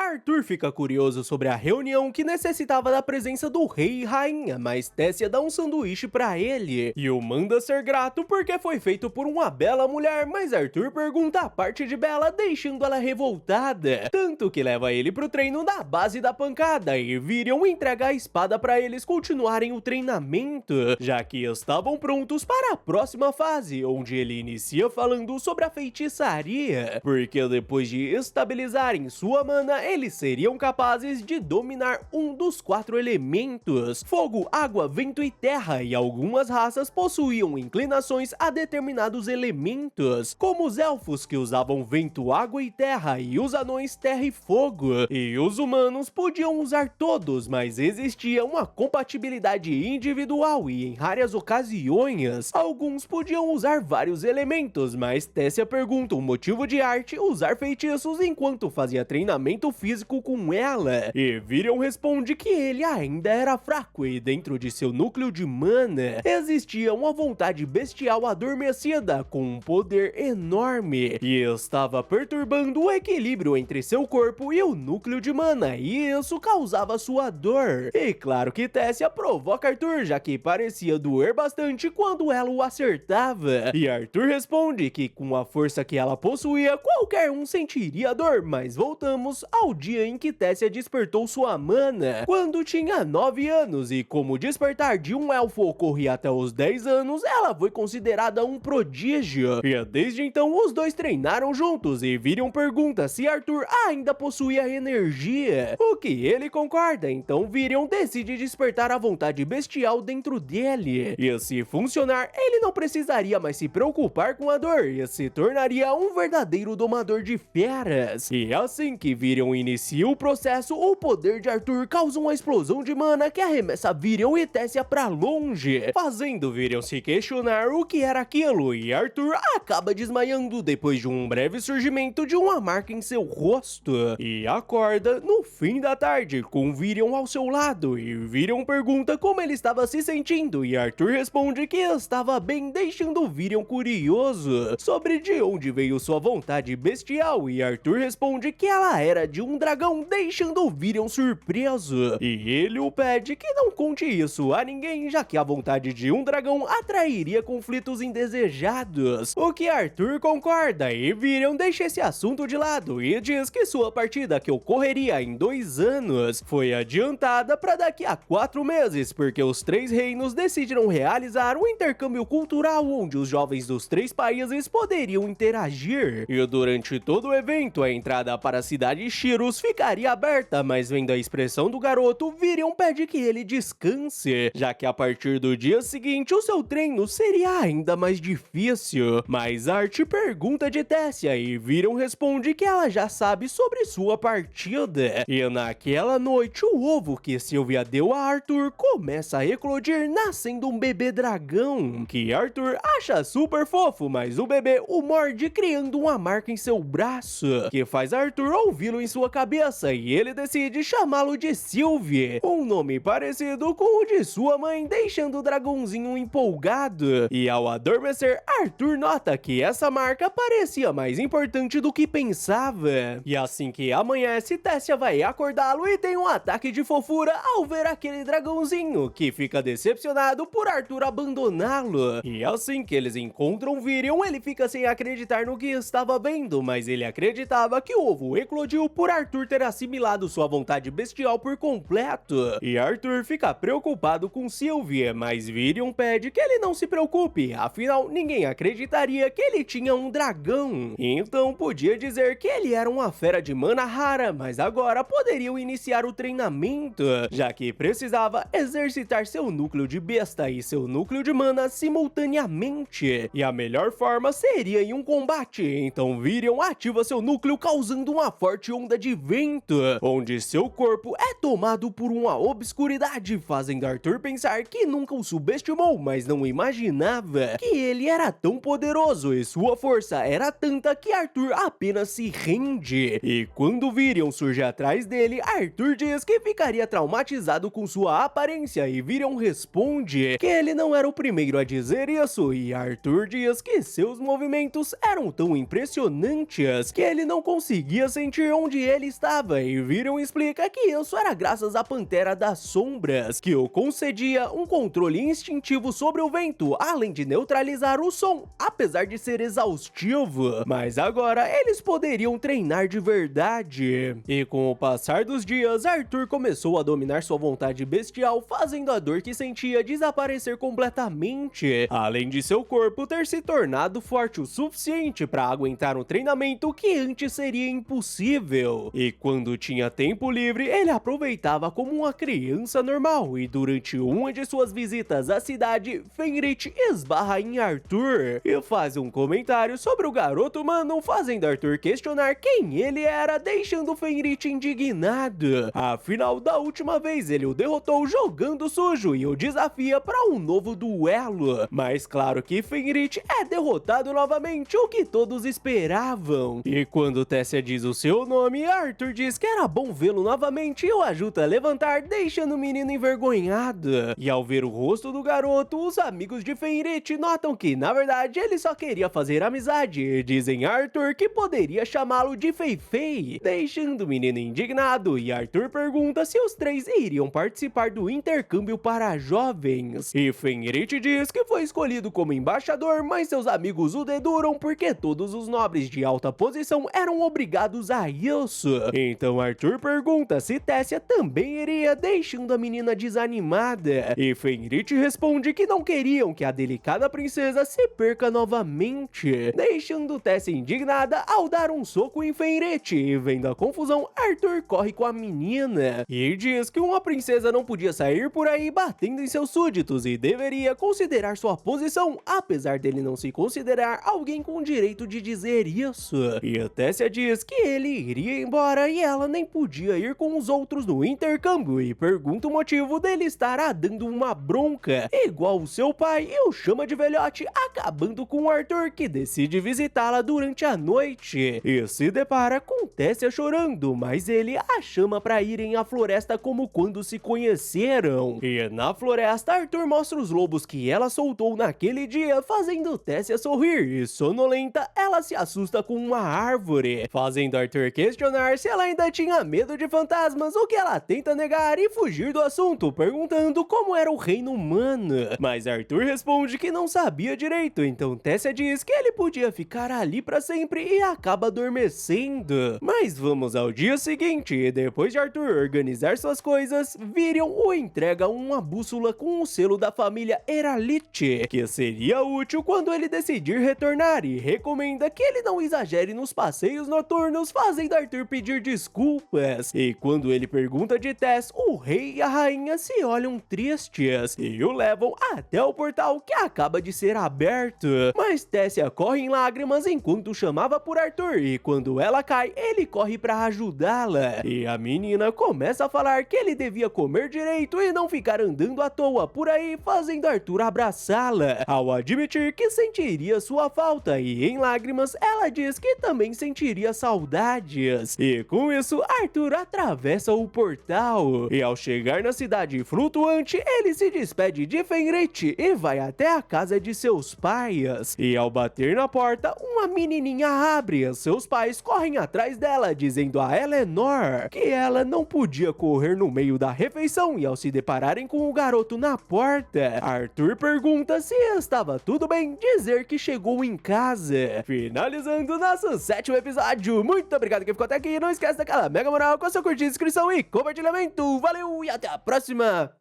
Arthur fica curioso sobre a reunião que necessitava da presença do rei e rainha, mas Tessia dá um sanduíche pra ele e o manda ser grato porque foi feito por uma bela mulher, mas Arthur pergunta a parte de Bella, deixando ela revoltada, tanto que leva ele pro treino da base da pancada, e Virion entrega a espada pra eles continuarem o treinamento, já que estavam prontos para a próxima fase, onde ele inicia falando sobre a feitiçaria, porque depois de estabilizarem sua mana, eles seriam capazes de dominar um dos 4 elementos: fogo, água, vento e terra, e algumas raças possuíam inclinações a determinados elementos, como os elfos, que usavam vento, água e terra, e os anões terra e fogo, e os humanos podiam usar todos, mas existia uma compatibilidade individual, e em raras ocasiões alguns podiam usar vários elementos, mas Tessia pergunta o motivo de Arte usar feitiços enquanto fazia treinamento físico com ela, e Virion responde que ele ainda era fraco, e dentro de seu núcleo de mana existia uma vontade bestial adormecida com um poder enorme, e estava perturbando o equilíbrio entre seu corpo e o núcleo de mana, e isso causava sua dor. E claro que Tessia provoca Arthur, já que parecia doer bastante quando ela o acertava, e Arthur responde que com a força que ela possuía, qualquer um sentiria dor, mas voltamos ao dia em que Tessia despertou sua mana, quando tinha 9 anos, e como despertar de um elfo ocorria até os 10 anos, ela foi considerada um prodígio, e desde então os dois treinaram juntos, e Virion pergunta se Arthur ainda possuía energia, o que ele concorda. Então Virion decide despertar a vontade bestial dentro dele, e se funcionar, ele não precisaria mais se preocupar com a dor, e se tornaria um verdadeiro domador de feras. E assim que Virion inicia o processo, o poder de Arthur causa uma explosão de mana que arremessa Virion e Tessia pra longe, fazendo Virion se questionar o que era aquilo, e Arthur acaba desmaiando depois de um breve surgimento de uma marca em seu rosto, e acorda no fim da tarde com Virion ao seu lado, e Virion pergunta como ele estava se sentindo, e Arthur responde que estava bem, deixando Virion curioso sobre de onde veio sua vontade bestial, e Arthur responde que ela era de um dragão, deixando o Virion surpreso. E ele o pede que não conte isso a ninguém, já que a vontade de um dragão atrairia conflitos indesejados. O que Arthur concorda e Virion deixa esse assunto de lado e diz que sua partida, que ocorreria em 2 anos, foi adiantada para daqui a 4 meses, porque os 3 reinos decidiram realizar um intercâmbio cultural onde os jovens dos 3 países poderiam interagir. E durante todo o evento, a entrada para a cidade Shiros ficaria aberta, mas vendo a expressão do garoto, Virion pede que ele descanse, já que a partir do dia seguinte o seu treino seria ainda mais difícil. Mas Art pergunta de Tessia e Virion responde que ela já sabe sobre sua partida. E naquela noite, o ovo que Sylvia deu a Arthur começa a eclodir, nascendo um bebê dragão, que Arthur acha super fofo, mas o bebê o morde, criando uma marca em seu braço, que faz Arthur ouvi-lo em sua cabeça, e ele decide chamá-lo de Sylvie, um nome parecido com o de sua mãe, deixando o dragãozinho empolgado. E ao adormecer, Arthur nota que essa marca parecia mais importante do que pensava. E assim que amanhece, Tessia vai acordá-lo e tem um ataque de fofura ao ver aquele dragãozinho, que fica decepcionado por Arthur abandoná-lo. E assim que eles encontram Virion, ele fica sem acreditar no que estava vendo, mas ele acreditava que o ovo eclodiu por Arthur ter assimilado sua vontade bestial por completo. E Arthur fica preocupado com Sylvia, mas Virion pede que ele não se preocupe, afinal ninguém acreditaria que ele tinha um dragão. Então podia dizer que ele era uma fera de mana rara, mas agora poderiam iniciar o treinamento, já que precisava exercitar seu núcleo de besta e seu núcleo de mana simultaneamente. E a melhor forma seria em um combate, então Virion ativa seu núcleo causando uma forte onda de vento, onde seu corpo é tomado por uma obscuridade, fazendo Arthur pensar que nunca o subestimou, mas não imaginava que ele era tão poderoso e sua força era tanta que Arthur apenas se rende. E quando Virion surge atrás dele, Arthur diz que ficaria traumatizado com sua aparência e Virion responde que ele não era o primeiro a dizer isso, e Arthur diz que seus movimentos eram tão impressionantes que ele não conseguia sentir onde ele estava, e Virion explica que isso era graças à Pantera das Sombras, que o concedia um controle instintivo sobre o vento, além de neutralizar o som, apesar de ser exaustivo. Mas agora eles poderiam treinar de verdade. E com o passar dos dias, Arthur começou a dominar sua vontade bestial, fazendo a dor que sentia desaparecer completamente, além de seu corpo ter se tornado forte o suficiente para aguentar um treinamento que antes seria impossível. E quando tinha tempo livre, ele aproveitava como uma criança normal, e durante uma de suas visitas à cidade, Fenrir esbarra em Arthur e faz um comentário sobre o garoto humano, fazendo Arthur questionar quem ele era, deixando Fenrir indignado. Afinal, da última vez ele o derrotou jogando sujo e o desafia para um novo duelo. Mas claro que Fenrir é derrotado novamente, o que todos esperavam. E quando Tessia diz o seu nome, Arthur diz que era bom vê-lo novamente e o ajuda a levantar, deixando o menino envergonhado. E ao ver o rosto do garoto, os amigos de Fenrir notam que, na verdade, ele só queria fazer amizade e dizem a Arthur que poderia chamá-lo de Fei-Fei, deixando o menino indignado, e Arthur pergunta se os 3 iriam participar do intercâmbio para jovens. E Fenrir diz que foi escolhido como embaixador, mas seus amigos o deduram porque todos os nobres de alta posição eram obrigados a isso. Então Arthur pergunta se Tessia também iria, deixando a menina desanimada. E Fenrir responde que não queriam que a delicada princesa se perca novamente, deixando Tessia indignada ao dar um soco em Fenrir. E vendo a confusão, Arthur corre com a menina e diz que uma princesa não podia sair por aí batendo em seus súditos e deveria considerar sua posição, apesar dele não se considerar alguém com o direito de dizer isso. E a Tessia diz que ele iria embora e ela nem podia ir com os outros no intercâmbio, e pergunta o motivo dele estar dando uma bronca, igual o seu pai, e o chama de velhote, acabando com Arthur, que decide visitá-la durante a noite e se depara com Tessia chorando, mas ele a chama para irem à floresta como quando se conheceram. E na floresta, Arthur mostra os lobos que ela soltou naquele dia, fazendo Tessia sorrir, e sonolenta, ela se assusta com uma árvore, fazendo Arthur questionar se ela ainda tinha medo de fantasmas, o que ela tenta negar e fugir do assunto, perguntando como era o reino humano. Mas Arthur responde que não sabia direito, então Tessia diz que ele podia ficar ali pra sempre e acaba adormecendo. Mas vamos ao dia seguinte, e depois de Arthur organizar suas coisas, Virion o entrega uma bússola com o selo da família Heralite, que seria útil quando ele decidir retornar, e recomenda que ele não exagere nos passeios noturnos, fazendo Arthur pedir desculpas. E quando ele pergunta de Tess, o rei e a rainha se olham tristes e o levam até o portal que acaba de ser aberto. Mas Tessia corre em lágrimas enquanto chamava por Arthur, e quando ela cai, ele corre pra ajudá-la. E a menina começa a falar que ele devia comer direito e não ficar andando à toa por aí, fazendo Arthur abraçá-la, ao admitir que sentiria sua falta, e em lágrimas ela diz que também sentiria saudades. E com isso, Arthur atravessa o portal, e ao chegar na cidade flutuante, ele se despede de Fenrir e vai até a casa de seus pais. E ao bater na porta, uma menininha abre, e seus pais correm atrás dela, dizendo a Eleanor que ela não podia correr no meio da refeição, e ao se depararem com o garoto na porta, Arthur pergunta se estava tudo bem, dizer que chegou em casa. Finalizando nosso 7º episódio. Muito obrigado quem ficou até aqui, não esquece daquela mega moral com a sua curtida, inscrição e compartilhamento. Valeu e até a próxima.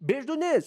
Beijo do Nes.